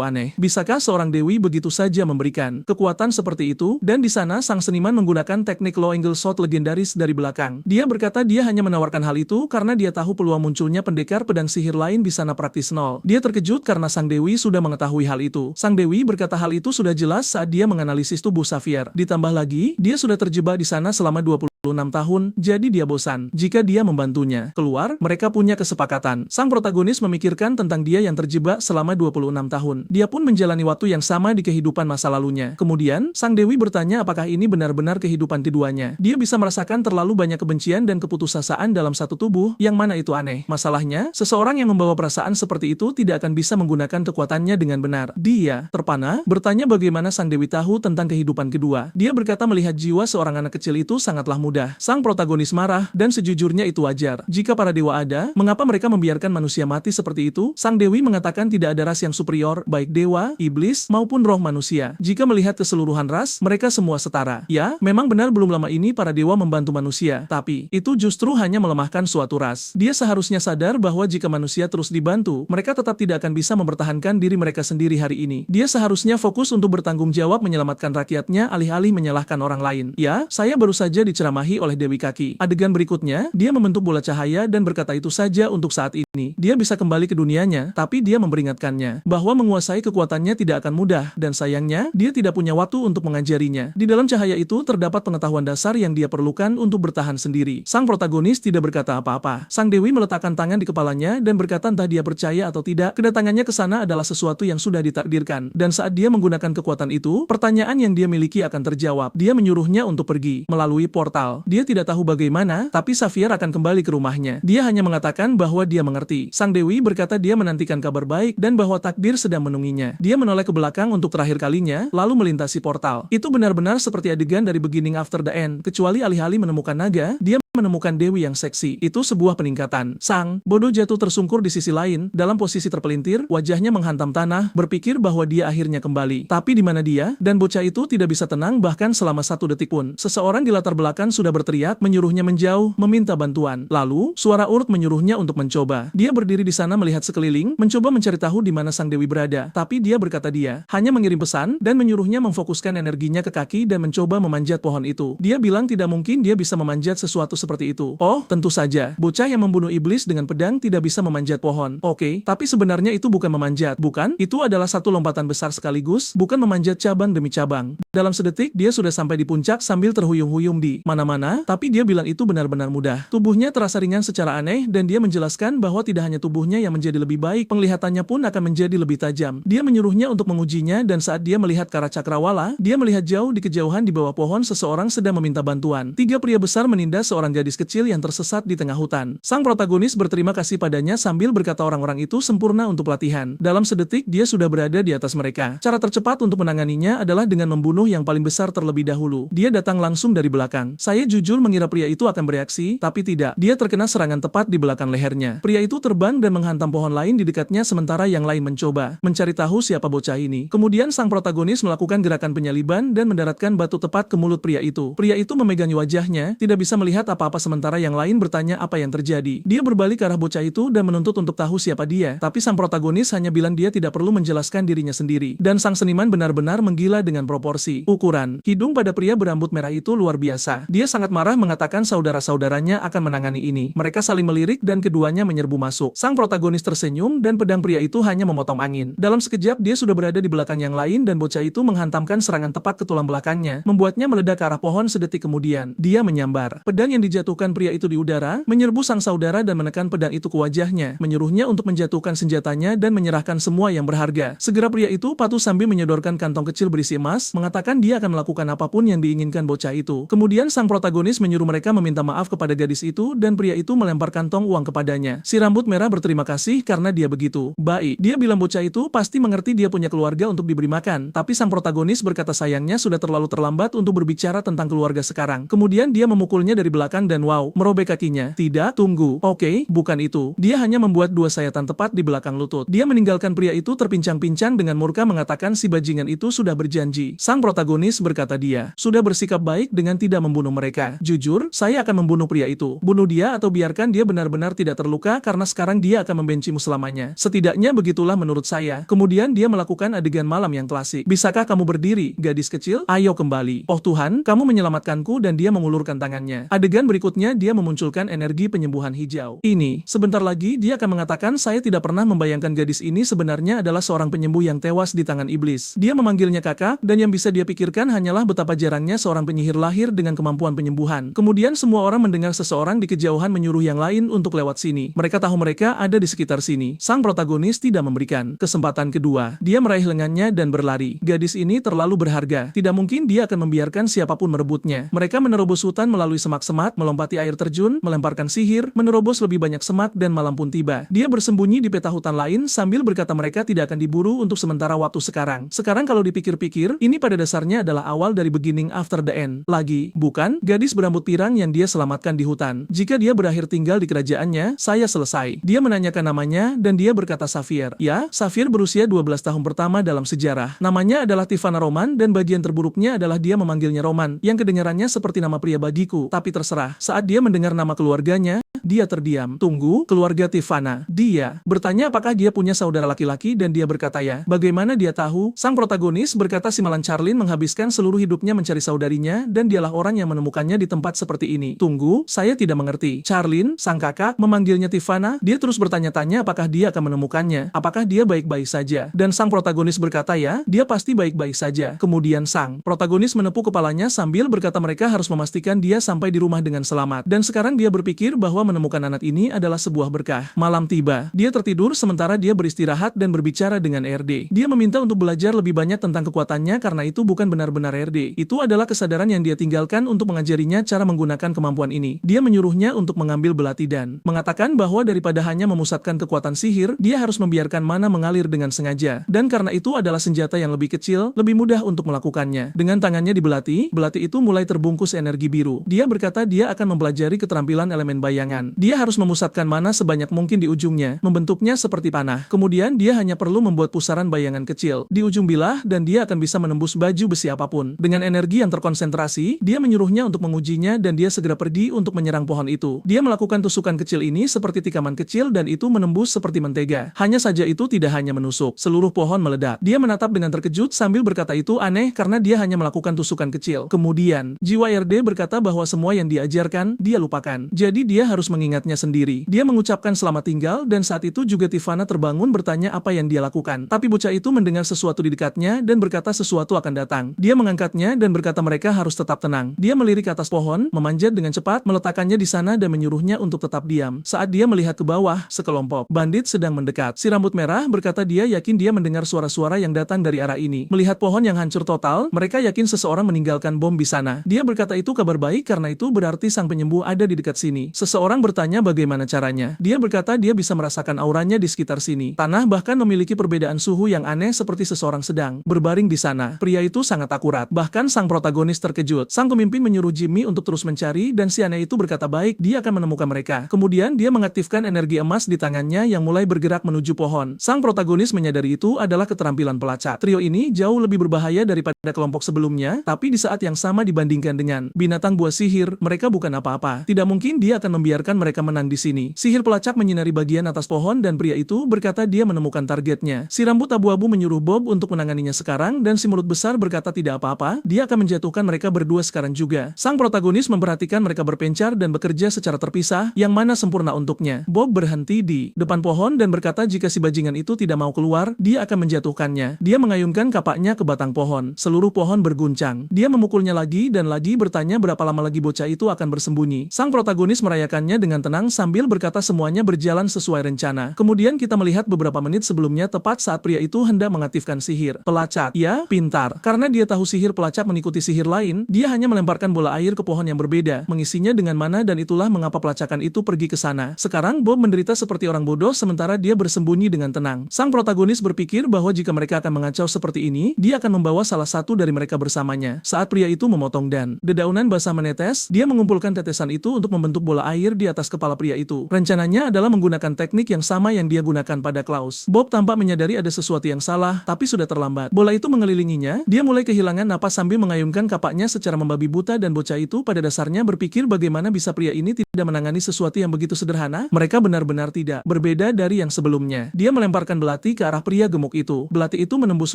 aneh. Bisakah seorang dewi begitu saja memberikan kekuatan seperti itu? Dan di sana sang seniman menggunakan teknik low angle shot legendaris dari belakang. Dia berkata dia hanya menawarkan hal itu karena dia tahu peluang munculnya pendekar pedang sihir lain di sana praktis nol. Dia terkejut karena sang dewi sudah mengetahui hal itu. Sang dewi berkata hal itu sudah jelas saat dia menganalisis tubuh Xavier. Ditambah lagi, dia sudah terjebak di sana selama 26 tahun, jadi dia bosan. Jika dia membantunya keluar, mereka punya kesepakatan. Sang protagonis memikirkan tentang dia yang terjebak selama 26 tahun. Dia pun menjalani waktu yang sama di kehidupan masa lalunya. Kemudian, sang dewi bertanya apakah ini benar-benar kehidupan keduanya. Dia bisa merasakan terlalu banyak kebencian dan keputusasaan dalam satu tubuh, yang mana itu aneh. Masalahnya, seseorang yang membawa perasaan seperti itu tidak akan bisa menggunakan kekuatannya dengan benar. Dia terpana, bertanya bagaimana sang dewi tahu tentang kehidupan kedua. Dia berkata melihat jiwa seorang anak kecil itu sangatlah mudah. Sang protagonis marah, dan sejujurnya itu wajar. Jika para dewa ada, mengapa mereka membiarkan manusia mati seperti itu? Sang dewi mengatakan tidak ada ras yang superior, baik dewa, iblis, maupun roh manusia. Jika melihat keseluruhan ras, mereka semua setara. Ya, memang benar belum lama ini para dewa membantu manusia, tapi itu justru hanya melemahkan suatu ras. Dia seharusnya sadar bahwa jika manusia terus dibantu, mereka tetap tidak akan bisa mempertahankan diri mereka sendiri hari ini. Dia seharusnya fokus untuk bertanggung jawab menyelamatkan rakyatnya alih-alih menyalahkan orang lain. Ya, saya baru saja diceramahi oleh Dewi Kaki. Adegan berikutnya, dia membentuk bola cahaya dan berkata itu saja untuk saat ini. Dia bisa kembali ke dunianya, tapi dia memperingatkannya bahwa menguasai kekuatannya tidak akan mudah, dan sayangnya, dia tidak punya waktu untuk mengajarinya. Di dalam cahaya itu terdapat pengetahuan dasar yang dia perlukan untuk bertahan sendiri. Sang protagonis tidak berkata apa-apa. Sang dewi meletakkan tangan di kepalanya dan berkata entah dia percaya atau tidak, kedatangannya ke sana adalah sesuatu yang sudah ditakdirkan. Dan saat dia menggunakan kekuatan itu, pertanyaan yang dia miliki akan terjawab. Dia menyuruhnya untuk pergi melalui portal. Dia tidak tahu bagaimana, tapi Xavier akan kembali ke rumahnya. Dia hanya mengatakan bahwa dia mengerti. Sang dewi berkata dia menantikan kabar baik dan bahwa takdir sedang menunggunya. Dia menoleh ke belakang untuk terakhir kalinya, lalu melintasi portal. Itu benar-benar seperti adegan dari Beginning After the End, kecuali alih-alih menemukan naga, dia menemukan dewi yang seksi. Itu sebuah peningkatan. Sang bodoh jatuh tersungkur di sisi lain, dalam posisi terpelintir, wajahnya menghantam tanah, berpikir bahwa dia akhirnya kembali. Tapi di mana dia? Dan bocah itu tidak bisa tenang bahkan selama 1 detik pun. Seseorang di latar belakang sudah berteriak, menyuruhnya menjauh, meminta bantuan. Lalu, suara Urut menyuruhnya untuk mencoba. Dia berdiri di sana melihat sekeliling, mencoba mencari tahu di mana sang dewi berada. Tapi dia berkata dia hanya mengirim pesan dan menyuruhnya memfokuskan energinya ke kaki dan mencoba memanjat pohon itu. Dia bilang tidak mungkin dia bisa memanjat sesuatu seperti itu. Oh, tentu saja. Bocah yang membunuh iblis dengan pedang tidak bisa memanjat pohon. Oke, tapi sebenarnya itu bukan memanjat, bukan? Itu adalah satu lompatan besar sekaligus, bukan memanjat cabang demi cabang. Dalam sedetik, dia sudah sampai di puncak sambil terhuyung-huyung di mana-mana, tapi dia bilang itu benar-benar mudah. Tubuhnya terasa ringan secara aneh, dan dia menjelaskan bahwa tidak hanya tubuhnya yang menjadi lebih baik, penglihatannya pun akan menjadi lebih tajam. Dia menyuruhnya untuk mengujinya, dan saat dia melihat ke arah cakrawala, dia melihat jauh di kejauhan di bawah pohon seseorang sedang meminta bantuan. 3 pria besar menindas seorang gadis kecil yang tersesat di tengah hutan. Sang protagonis berterima kasih padanya sambil berkata orang-orang itu sempurna untuk pelatihan. Dalam sedetik dia sudah berada di atas mereka. Cara tercepat untuk menanganinya adalah dengan membunuh yang paling besar terlebih dahulu. Dia datang langsung dari belakang. Saya jujur mengira pria itu akan bereaksi, tapi tidak. Dia terkena serangan tepat di belakang lehernya. Pria itu terbang dan menghantam pohon lain di dekatnya sementara yang lain mencoba mencari tahu siapa bocah ini. Kemudian sang protagonis melakukan gerakan penyaliban dan mendaratkan batu tepat ke mulut pria itu. Pria itu memegangi wajahnya, tidak bisa melihat apa apa-apa sementara yang lain bertanya apa yang terjadi. Dia berbalik ke arah bocah itu dan menuntut untuk tahu siapa dia, tapi sang protagonis hanya bilang dia tidak perlu menjelaskan dirinya sendiri. Dan sang seniman benar-benar menggila dengan proporsi, ukuran, hidung pada pria berambut merah itu luar biasa. Dia sangat marah mengatakan saudara-saudaranya akan menangani ini. Mereka saling melirik dan keduanya menyerbu masuk. Sang protagonis tersenyum dan pedang pria itu hanya memotong angin. Dalam sekejap dia sudah berada di belakang yang lain dan bocah itu menghantamkan serangan tepat ke tulang belakangnya, membuatnya meledak ke arah pohon. Sedetik kemudian, dia menyambar. Pedang yang dijatuhkan pria itu di udara, menyerbu sang saudara dan menekan pedang itu ke wajahnya, menyuruhnya untuk menjatuhkan senjatanya dan menyerahkan semua yang berharga. Segera pria itu patuh sambil menyodorkan kantong kecil berisi emas, mengatakan dia akan melakukan apapun yang diinginkan bocah itu. Kemudian sang protagonis menyuruh mereka meminta maaf kepada gadis itu dan pria itu melempar kantong uang kepadanya. Si rambut merah berterima kasih karena dia begitu baik. Dia bilang bocah itu pasti mengerti dia punya keluarga untuk diberi makan, tapi sang protagonis berkata sayangnya sudah terlalu terlambat untuk berbicara tentang keluarga sekarang. Kemudian dia memukulnya dari belakang dan merobek kakinya. Tidak, tunggu. Oke, bukan itu. Dia hanya membuat dua sayatan tepat di belakang lutut. Dia meninggalkan pria itu terpincang-pincang dengan murka mengatakan si bajingan itu sudah berjanji. Sang protagonis berkata dia sudah bersikap baik dengan tidak membunuh mereka. Jujur, saya akan membunuh pria itu. Bunuh dia atau biarkan dia benar-benar tidak terluka karena sekarang dia akan membencimu selamanya. Setidaknya begitulah menurut saya. Kemudian dia melakukan adegan malam yang klasik. Bisakah kamu berdiri, gadis kecil? Ayo kembali. Oh Tuhan, kamu menyelamatkanku. Dan dia mengulurkan tangannya. Adegan berikutnya dia memunculkan energi penyembuhan hijau. Ini, sebentar lagi dia akan mengatakan saya tidak pernah membayangkan gadis ini sebenarnya adalah seorang penyembuh yang tewas di tangan iblis. Dia memanggilnya kakak, dan yang bisa dia pikirkan hanyalah betapa jarangnya seorang penyihir lahir dengan kemampuan penyembuhan. Kemudian semua orang mendengar seseorang di kejauhan menyuruh yang lain untuk lewat sini. Mereka tahu mereka ada di sekitar sini. Sang protagonis tidak memberikan kesempatan kedua. Dia meraih lengannya dan berlari. Gadis ini terlalu berharga. Tidak mungkin dia akan membiarkan siapapun merebutnya. Mereka menerobos hutan melalui semak-semak, melompati air terjun, melemparkan sihir, menerobos lebih banyak semak dan malam pun tiba. Dia bersembunyi di peta hutan lain sambil berkata mereka tidak akan diburu untuk sementara waktu sekarang. Sekarang kalau dipikir-pikir, ini pada dasarnya adalah awal dari beginning after the end. Lagi, bukan? Gadis berambut pirang yang dia selamatkan di hutan. Jika dia berakhir tinggal di kerajaannya, saya selesai. Dia menanyakan namanya dan dia berkata Xavier. Ya, Xavier berusia 12 tahun pertama dalam sejarah. Namanya adalah Tivana Roman dan bagian terburuknya adalah dia memanggilnya Roman, yang kedengarannya seperti nama pria bagiku, tapi terserah. Saat dia mendengar nama keluarganya, dia terdiam. Tunggu, keluarga Tivana. Dia bertanya apakah dia punya saudara laki-laki dan dia berkata ya. Bagaimana dia tahu? Sang protagonis berkata Simalan Charlene menghabiskan seluruh hidupnya mencari saudarinya dan dialah orang yang menemukannya di tempat seperti ini. Tunggu, saya tidak mengerti. Charlene, sang kakak, memanggilnya Tivana. Dia terus bertanya-tanya apakah dia akan menemukannya. Apakah dia baik-baik saja? Dan sang protagonis berkata ya, dia pasti baik-baik saja. Kemudian sang protagonis menepuk kepalanya sambil berkata mereka harus memastikan dia sampai di rumah dengan selamat. Dan sekarang dia berpikir bahwa menemukan anak ini adalah sebuah berkah. Malam tiba. Dia tertidur sementara dia beristirahat dan berbicara dengan RD. Dia meminta untuk belajar lebih banyak tentang kekuatannya karena itu bukan benar-benar RD. Itu adalah kesadaran yang dia tinggalkan untuk mengajarinya cara menggunakan kemampuan ini. Dia menyuruhnya untuk mengambil belati dan mengatakan bahwa daripada hanya memusatkan kekuatan sihir, dia harus membiarkan mana mengalir dengan sengaja. Dan karena itu adalah senjata yang lebih kecil, lebih mudah untuk melakukannya. Dengan tangannya di belati itu mulai terbungkus energi biru. Dia berkata dia akan mempelajari keterampilan elemen bayangan. Dia harus memusatkan mana sebanyak mungkin di ujungnya, membentuknya seperti panah. Kemudian dia hanya perlu membuat pusaran bayangan kecil di ujung bilah dan dia akan bisa menembus baju besi apapun. Dengan energi yang terkonsentrasi, dia menyuruhnya untuk mengujinya dan dia segera pergi untuk menyerang pohon itu. Dia melakukan tusukan kecil ini seperti tikaman kecil dan itu menembus seperti mentega. Hanya saja itu tidak hanya menusuk, seluruh pohon meledak. Dia menatap dengan terkejut sambil berkata itu aneh karena dia hanya melakukan tusukan kecil. Kemudian, jiwa RD berkata bahwa semua yang diajarkan, dia lupakan. Jadi dia harus mengingatnya sendiri. Dia mengucapkan selamat tinggal dan saat itu juga Tivana terbangun bertanya apa yang dia lakukan. Tapi bocah itu mendengar sesuatu di dekatnya dan berkata sesuatu akan datang. Dia mengangkatnya dan berkata mereka harus tetap tenang. Dia melirik ke atas pohon, memanjat dengan cepat, meletakkannya di sana dan menyuruhnya untuk tetap diam. Saat dia melihat ke bawah, sekelompok bandit sedang mendekat. Si rambut merah berkata dia yakin dia mendengar suara-suara yang datang dari arah ini. Melihat pohon yang hancur total, mereka yakin seseorang meninggalkan bom di sana. Dia berkata itu kabar baik karena itu berarti sang penyembuh ada di dekat sini. Seseorang bertanya bagaimana caranya. Dia berkata dia bisa merasakan auranya di sekitar sini. Tanah bahkan memiliki perbedaan suhu yang aneh seperti seseorang sedang berbaring di sana. Pria itu sangat akurat. Bahkan sang protagonis terkejut. Sang pemimpin menyuruh Jimmy untuk terus mencari dan si aneh itu berkata baik, dia akan menemukan mereka. Kemudian dia mengaktifkan energi emas di tangannya yang mulai bergerak menuju pohon. Sang protagonis menyadari itu adalah keterampilan pelacak. Trio ini jauh lebih berbahaya daripada kelompok sebelumnya, tapi di saat yang sama dibandingkan dengan binatang buah sihir, mereka bukan apa-apa. Tidak mungkin dia akan membiarkan mereka menang di sini. Sihir pelacak menyinari bagian atas pohon dan pria itu berkata dia menemukan targetnya. Si rambut abu-abu menyuruh Bob untuk menanganinya sekarang dan si mulut besar berkata tidak apa-apa, dia akan menjatuhkan mereka berdua sekarang juga. Sang protagonis memperhatikan mereka berpencar dan bekerja secara terpisah, yang mana sempurna untuknya. Bob berhenti di depan pohon dan berkata jika si bajingan itu tidak mau keluar, dia akan menjatuhkannya. Dia mengayunkan kapaknya ke batang pohon. Seluruh pohon berguncang. Dia memukulnya lagi dan lagi bertanya berapa lama lagi bocah itu akan bersembunyi. Sang protagonis merayakannya dengan tenang sambil berkata semuanya berjalan sesuai rencana. Kemudian kita melihat beberapa menit sebelumnya tepat saat pria itu hendak mengaktifkan sihir pelacak. Ya, pintar. Karena dia tahu sihir pelacak mengikuti sihir lain, dia hanya melemparkan bola air ke pohon yang berbeda, mengisinya dengan mana dan itulah mengapa pelacakan itu pergi ke sana. Sekarang Bob menderita seperti orang bodoh sementara dia bersembunyi dengan tenang. Sang protagonis berpikir bahwa jika mereka akan mengacau seperti ini, dia akan membawa salah satu dari mereka bersamanya. Saat pria itu memotong dan dedaunan basah menetes, dia mengumpulkan tetesan itu untuk membentuk bola air di atas kepala pria itu. Rencananya adalah menggunakan teknik yang sama yang dia gunakan pada Klaus. Bob tampak menyadari ada sesuatu yang salah, tapi sudah terlambat. Bola itu mengelilinginya, dia mulai kehilangan napas sambil mengayunkan kapaknya secara membabi buta dan bocah itu pada dasarnya berpikir bagaimana bisa pria ini tidak menangani sesuatu yang begitu sederhana. Mereka benar-benar tidak berbeda dari yang sebelumnya. Dia melemparkan belati ke arah pria gemuk itu. Belati itu menembus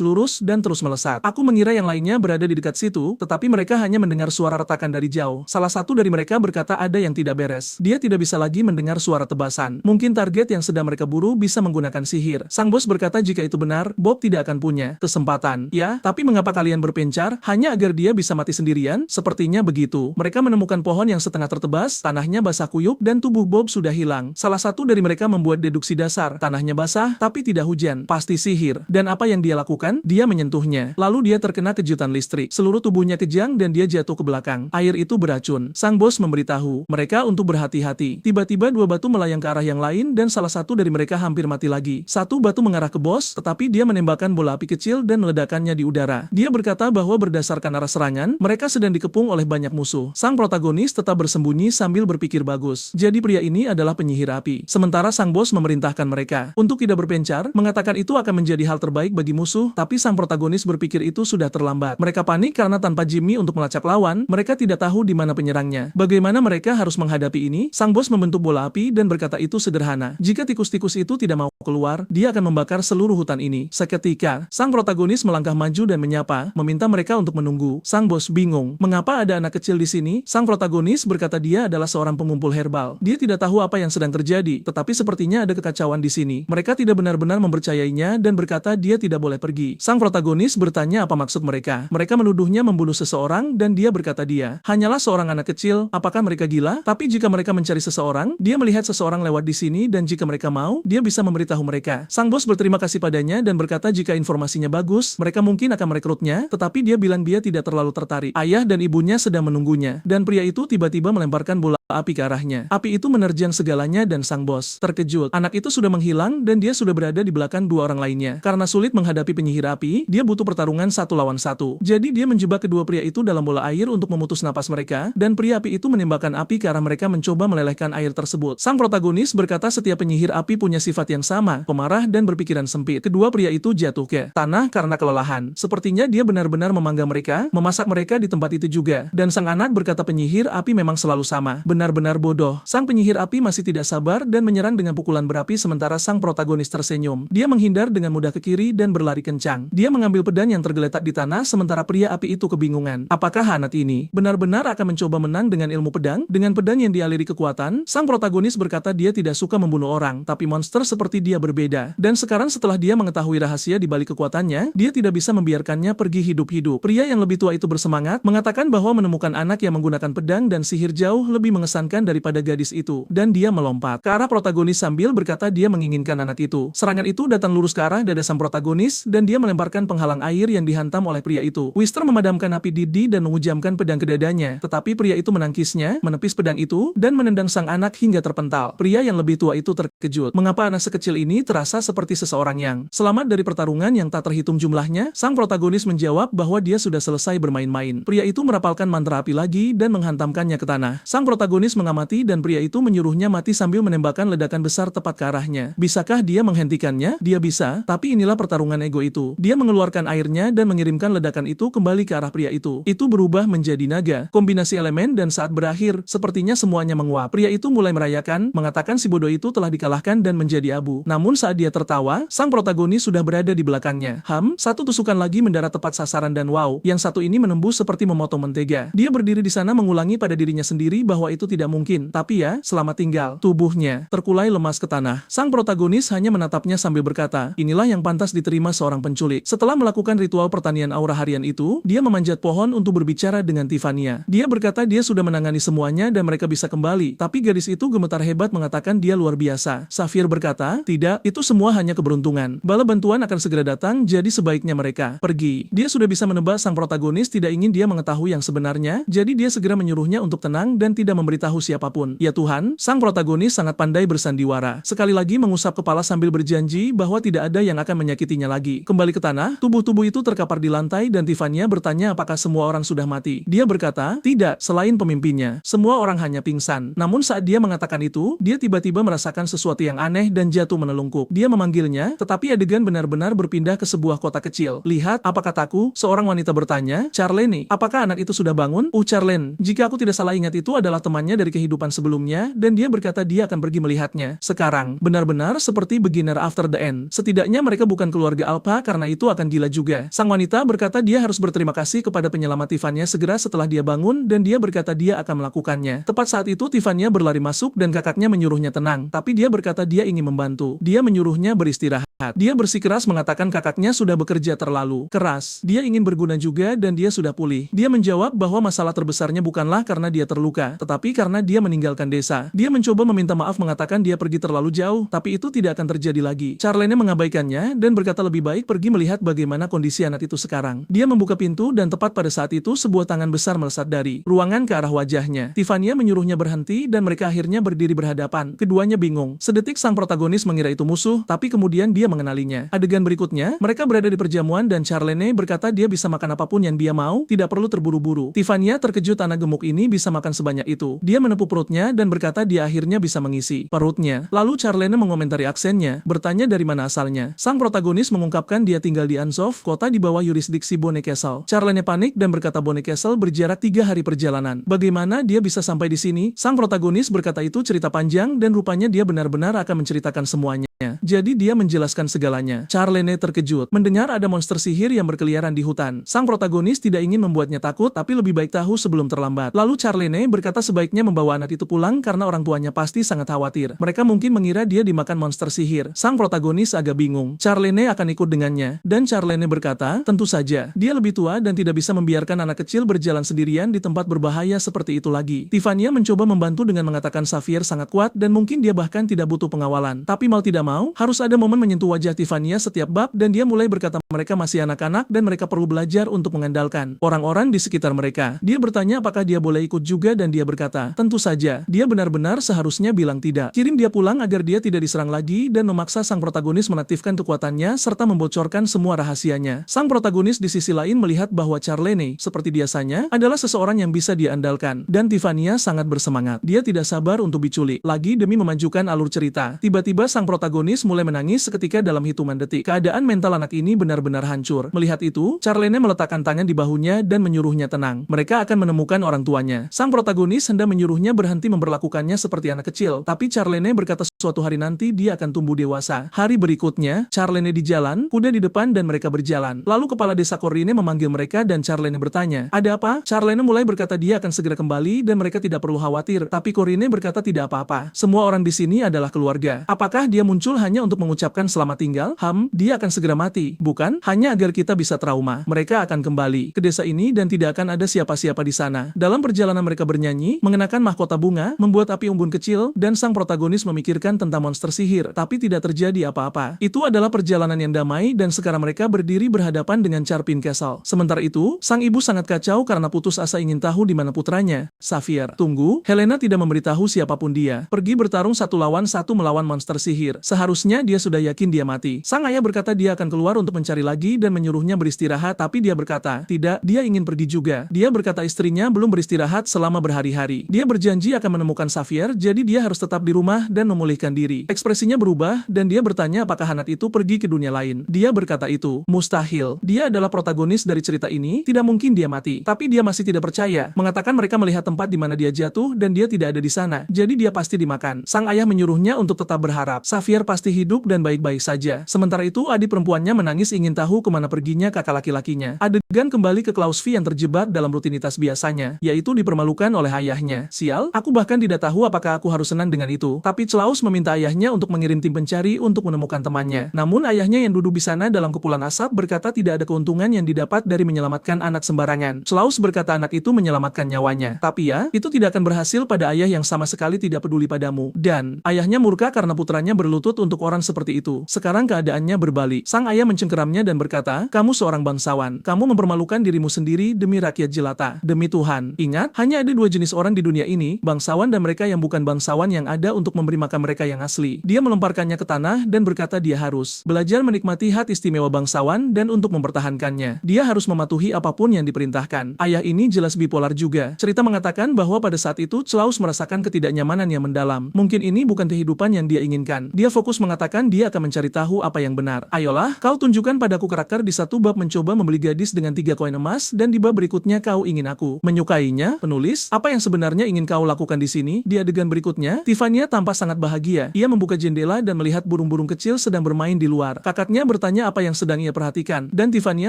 lurus dan terus melesat. Aku mengira yang lainnya berada di dekat situ, tetapi mereka hanya mendengar suara retakan dari jauh. Salah satu dari mereka berkata ada yang tidak beres. Dia tidak bisa lagi mendengar suara tebasan. Mungkin target yang sedang mereka buru bisa menggunakan sihir. Sang bos berkata jika itu benar, Bob tidak akan punya kesempatan. Ya, tapi mengapa kalian berpencar? Hanya agar dia bisa mati sendirian? Sepertinya begitu. Mereka menemukan pohon yang setengah tertebas, tanahnya basah kuyup dan tubuh Bob sudah hilang. Salah satu dari mereka membuat deduksi dasar. Tanahnya basah, tapi tidak hujan. Pasti sihir. Dan apa yang dia lakukan? Dia menyentuhnya. Lalu dia terkena kejutan listrik. Seluruh tubuhnya kejang dan dia jatuh ke belakang. Air itu beracun. Sang bos memberitahu mereka untuk berhati-hati. Tiba-tiba dua batu melayang ke arah yang lain dan salah satu dari mereka hampir mati lagi. Satu batu mengarah ke bos, tetapi dia menembakkan bola api kecil dan meledakannya di udara. Dia berkata bahwa berdasarkan arah serangan, mereka sedang dikepung oleh banyak musuh. Sang protagonis tetap bersembunyi sambil berpikir bagus. Jadi pria ini adalah penyihir api. Sementara sang bos memerintahkan mereka untuk tidak berpencar, mengatakan itu akan menjadi hal terbaik bagi musuh, tapi sang protagonis berpikir itu sudah terlambat. Mereka panik karena tanpa Jimmy untuk melacak lawan, mereka tidak tahu di mana penyerangnya. Bagaimana mereka harus menghadapi ini? Sang bos membentuk bola api dan berkata itu sederhana. Jika tikus-tikus itu tidak mau keluar, dia akan membakar seluruh hutan ini. Seketika, sang protagonis melangkah maju dan menyapa, meminta mereka untuk menunggu. Sang bos bingung, mengapa ada anak kecil di sini? Sang protagonis berkata dia adalah seorang pengumpul herbal. Dia tidak tahu apa yang sedang terjadi, tetapi sepertinya ada kekacauan di sini. Mereka tidak benar-benar mempercayainya dan berkata dia tidak boleh pergi. Sang protagonis bertanya apa maksud mereka. Mereka menuduhnya membunuh seseorang dan dia berkata dia hanyalah seorang anak kecil. Apakah mereka gila? Tapi jika mereka mencari seseorang, dia melihat seseorang lewat di sini dan jika mereka mau, dia bisa memberitahu mereka. Sang bos berterima kasih padanya dan berkata jika informasinya bagus, mereka mungkin akan merekrutnya, tetapi dia bilang dia tidak terlalu tertarik. Ayah dan ibunya sedang menunggunya, dan pria itu tiba-tiba melemparkan bola api ke arahnya. Api itu menerjang segalanya dan sang bos terkejut. Anak itu sudah menghilang dan dia sudah berada di belakang dua orang lainnya. Karena sulit menghadapi penyihir api, dia butuh pertarungan 1 lawan 1. Jadi dia menjebak kedua pria itu dalam bola air untuk memutus napas mereka, dan pria api itu menembakkan api ke arah mereka mencoba melelehkan air tersebut. Sang protagonis berkata setiap penyihir api punya sifat yang sama, pemarah dan berpikiran sempit. Kedua pria itu jatuh ke tanah karena kelelahan. Sepertinya dia benar-benar memanggang mereka, memasak mereka di tempat itu juga. Dan sang anak berkata penyihir api memang selalu sama. Benar-benar bodoh. Sang penyihir api masih tidak sabar dan menyerang dengan pukulan berapi sementara sang protagonis tersenyum. Dia menghindar dengan mudah ke kiri dan berlari kencang. Dia mengambil pedang yang tergeletak di tanah sementara pria api itu kebingungan. Apakah anak ini benar-benar akan mencoba menang dengan ilmu pedang? Dengan pedang yang dialiri kekuatan, sang protagonis berkata dia tidak suka membunuh orang, tapi monster seperti dia berbeda. Dan sekarang setelah dia mengetahui rahasia di balik kekuatannya, dia tidak bisa membiarkannya pergi hidup-hidup. Pria yang lebih tua itu bersemangat, mengatakan bahwa menemukan anak yang menggunakan pedang dan sihir jauh lebih mengesankan mengesankan daripada gadis itu, dan dia melompat ke arah protagonis sambil berkata dia menginginkan anak itu. Serangan itu datang lurus ke arah dada sang protagonis, dan dia melemparkan penghalang air yang dihantam oleh pria itu. Wister memadamkan api didi dan menghujamkan pedang ke dadanya, tetapi pria itu menangkisnya, menepis pedang itu, dan menendang sang anak hingga terpental. Pria yang lebih tua itu terkejut. Mengapa anak sekecil ini terasa seperti seseorang yang selamat dari pertarungan yang tak terhitung jumlahnya? Sang protagonis menjawab bahwa dia sudah selesai bermain-main. Pria itu merapalkan mantra api lagi dan menghantamkannya ke tanah. Sang protagonis mengamati dan pria itu menyuruhnya mati sambil menembakkan ledakan besar tepat ke arahnya. Bisakah dia menghentikannya? Dia bisa, tapi inilah pertarungan ego itu. Dia mengeluarkan airnya dan mengirimkan ledakan itu kembali ke arah pria itu. Itu berubah menjadi naga, kombinasi elemen, dan saat berakhir, sepertinya semuanya menguap. Pria itu mulai merayakan, mengatakan si bodoh itu telah dikalahkan dan menjadi abu. Namun saat dia tertawa, sang protagonis sudah berada di belakangnya. Satu tusukan lagi mendarat tepat sasaran dan wow, yang satu ini menembus seperti memotong mentega. Dia berdiri di sana mengulangi pada dirinya sendiri bahwa itu tidak mungkin. Tapi ya, selamat tinggal. Tubuhnya terkulai lemas ke tanah. Sang protagonis hanya menatapnya sambil berkata, inilah yang pantas diterima seorang penculik. Setelah melakukan ritual pertanian aura harian itu, dia memanjat pohon untuk berbicara dengan Tiffania. Dia berkata dia sudah menangani semuanya dan mereka bisa kembali. Tapi gadis itu gemetar hebat mengatakan dia luar biasa. Saphir berkata, tidak, itu semua hanya keberuntungan. Bala bantuan akan segera datang, jadi sebaiknya mereka pergi. Dia sudah bisa menebak sang protagonis tidak ingin dia mengetahui yang sebenarnya, jadi dia segera menyuruhnya untuk tenang dan tidak memberitahu siapapun. Ya Tuhan, sang protagonis sangat pandai bersandiwara. Sekali lagi mengusap kepala sambil berjanji bahwa tidak ada yang akan menyakitinya lagi. Kembali ke tanah, tubuh-tubuh itu terkapar di lantai dan Tiffania bertanya apakah semua orang sudah mati. Dia berkata, tidak, selain pemimpinnya. Semua orang hanya pingsan. Namun saat dia mengatakan itu, dia tiba-tiba merasakan sesuatu yang aneh dan jatuh menelungkup. Dia memanggilnya, tetapi adegan benar-benar berpindah ke sebuah kota kecil. Lihat, apa kataku? Seorang wanita bertanya, Charlene, apakah anak itu sudah bangun? Charlene, jika aku tidak salah ingat itu adalah temannya dari kehidupan sebelumnya, dan dia berkata dia akan pergi melihatnya. Sekarang, benar-benar seperti beginner after the end. Setidaknya mereka bukan keluarga Alpha karena itu akan gila juga. Sang wanita berkata dia harus berterima kasih kepada penyelamat Tiffania segera setelah dia bangun, dan dia berkata dia akan melakukannya. Tepat saat itu Tiffania berlari masuk dan kakaknya menyuruhnya tenang, tapi dia berkata dia ingin membantu. Dia menyuruhnya beristirahat. Dia bersikeras mengatakan kakaknya sudah bekerja terlalu keras. Dia ingin berguna juga dan dia sudah pulih. Dia menjawab bahwa masalah terbesarnya bukanlah karena dia terluka, tetapi karena dia meninggalkan desa. Dia mencoba meminta maaf mengatakan dia pergi terlalu jauh, tapi itu tidak akan terjadi lagi. Charlene mengabaikannya dan berkata lebih baik pergi melihat bagaimana kondisi anak itu sekarang. Dia membuka pintu dan tepat pada saat itu sebuah tangan besar melesat dari ruangan ke arah wajahnya. Tiffania menyuruhnya berhenti dan mereka akhirnya berdiri berhadapan. Keduanya bingung. Sedetik sang protagonis mengira itu musuh, tapi kemudian dia mengenalinya. Adegan berikutnya, mereka berada di perjamuan dan Charlene berkata dia bisa makan apapun yang dia mau, tidak perlu terburu-buru. Tiffania terkejut anak gemuk ini bisa makan sebanyak itu. Dia menepuk perutnya dan berkata dia akhirnya bisa mengisi perutnya. Lalu Charlene mengomentari aksennya, bertanya dari mana asalnya. Sang protagonis mengungkapkan dia tinggal di Anzov, kota di bawah yurisdiksi Bonnie Castle. Charlene panik dan berkata Bonnie Castle berjarak 3 hari perjalanan. Bagaimana dia bisa sampai di sini? Sang protagonis berkata itu cerita panjang dan rupanya dia benar-benar akan menceritakan semuanya. Jadi dia menjelaskan segalanya. Charlene terkejut mendengar ada monster sihir yang berkeliaran di hutan. Sang protagonis tidak ingin membuatnya takut, tapi lebih baik tahu sebelum terlambat. Lalu Charlene berkata sebaiknya membawa anak itu pulang karena orang tuanya pasti sangat khawatir. Mereka mungkin mengira dia dimakan monster sihir. Sang protagonis agak bingung. Charlene akan ikut dengannya. Dan Charlene berkata, tentu saja. Dia lebih tua dan tidak bisa membiarkan anak kecil berjalan sendirian di tempat berbahaya seperti itu lagi. Tiffania mencoba membantu dengan mengatakan Saphir sangat kuat dan mungkin dia bahkan tidak butuh pengawalan. Tapi mau tidak mau, harus ada momen menyentuh wajah Tiffania setiap bab dan dia mulai berkata mereka masih anak-anak dan mereka perlu belajar untuk mengandalkan orang-orang di sekitar mereka. Dia bertanya apakah dia boleh ikut juga dan dia berkata, tentu saja. Dia benar-benar seharusnya bilang tidak. Kirim dia pulang agar dia tidak diserang lagi dan memaksa sang protagonis mengaktifkan kekuatannya serta membocorkan semua rahasianya. Sang protagonis di sisi lain melihat bahwa Charlene, seperti biasanya, adalah seseorang yang bisa dia andalkan dan Tiffania sangat bersemangat. Dia tidak sabar untuk diculik lagi demi memajukan alur cerita. Tiba-tiba sang protagonis mulai menangis seketika dalam hitungan detik. Keadaan mental anak ini benar-benar hancur. Melihat itu, Charlene meletakkan tangan di bahunya dan menyuruhnya tenang. Mereka akan menemukan orang tuanya. Sang protagonis hendak menyuruhnya berhenti memperlakukannya seperti anak kecil, tapi Charlene berkata suatu hari nanti dia akan tumbuh dewasa. Hari berikutnya, Charlene di jalan, kuda di depan dan mereka berjalan. Lalu kepala desa Corinne memanggil mereka dan Charlene bertanya, ada apa? Charlene mulai berkata dia akan segera kembali dan mereka tidak perlu khawatir, tapi Corinne berkata tidak apa-apa. Semua orang di sini adalah keluarga. Apakah dia muncul muncul hanya untuk mengucapkan selamat tinggal, dia akan segera mati, bukan? Hanya agar kita bisa trauma. Mereka akan kembali ke desa ini dan tidak akan ada siapa-siapa di sana. Dalam perjalanan mereka bernyanyi, mengenakan mahkota bunga, membuat api unggun kecil, dan sang protagonis memikirkan tentang monster sihir, tapi tidak terjadi apa-apa. Itu adalah perjalanan yang damai dan sekarang mereka berdiri berhadapan dengan Charpin Castle. Sementara itu, sang ibu sangat kacau karena putus asa ingin tahu di mana putranya, Xavier. Tunggu, Helena tidak memberitahu siapapun dia. Pergi bertarung 1 lawan 1 melawan monster sihir. Seharusnya dia sudah yakin dia mati. Sang ayah berkata dia akan keluar untuk mencari lagi dan menyuruhnya beristirahat, tapi dia berkata, tidak, dia ingin pergi juga. Dia berkata istrinya belum beristirahat selama berhari-hari. Dia berjanji akan menemukan Xavier, jadi dia harus tetap di rumah dan memulihkan diri. Ekspresinya berubah, dan dia bertanya apakah anak itu pergi ke dunia lain. Dia berkata itu mustahil. Dia adalah protagonis dari cerita ini, tidak mungkin dia mati. Tapi dia masih tidak percaya, mengatakan mereka melihat tempat di mana dia jatuh dan dia tidak ada di sana. Jadi dia pasti dimakan. Sang ayah menyuruhnya untuk tetap berharap Xavier pasti hidup dan baik-baik saja. Sementara itu adik perempuannya menangis ingin tahu kemana perginya kakak laki-lakinya. Adegan kembali ke Klaus V yang terjebak dalam rutinitas biasanya, yaitu dipermalukan oleh ayahnya. Sial, aku bahkan tidak tahu apakah aku harus senang dengan itu. Tapi Klaus meminta ayahnya untuk mengirim tim pencari untuk menemukan temannya. Namun ayahnya yang duduk di sana dalam kepulan asap berkata tidak ada keuntungan yang didapat dari menyelamatkan anak sembarangan. Klaus berkata anak itu menyelamatkan nyawanya. Tapi ya, itu tidak akan berhasil pada ayah yang sama sekali tidak peduli padamu. Dan ayahnya murka karena putranya berlutut untuk orang seperti itu. Sekarang keadaannya berbalik. Sang ayah mencengkeramnya dan berkata, kamu seorang bangsawan. Kamu mempermalukan dirimu sendiri demi rakyat jelata. Demi Tuhan. Ingat, hanya ada 2 jenis orang di dunia ini, bangsawan dan mereka yang bukan bangsawan yang ada untuk memberi makan mereka yang asli. Dia melemparkannya ke tanah dan berkata dia harus belajar menikmati hak istimewa bangsawan dan untuk mempertahankannya. Dia harus mematuhi apapun yang diperintahkan. Ayah ini jelas bipolar juga. Cerita mengatakan bahwa pada saat itu Klaus merasakan ketidaknyamanan yang mendalam. Mungkin ini bukan kehidupan yang dia inginkan. Dia fokus mengatakan dia akan mencari tahu apa yang benar. Ayolah, kau tunjukkan padaku karakter di 1 bab mencoba membeli gadis dengan 3 koin emas dan di bab berikutnya kau ingin aku menyukainya. Penulis, apa yang sebenarnya ingin kau lakukan di sini? Di adegan berikutnya, Tiffany tampak sangat bahagia. Ia membuka jendela dan melihat burung-burung kecil sedang bermain di luar. Kakaknya bertanya apa yang sedang ia perhatikan dan Tiffany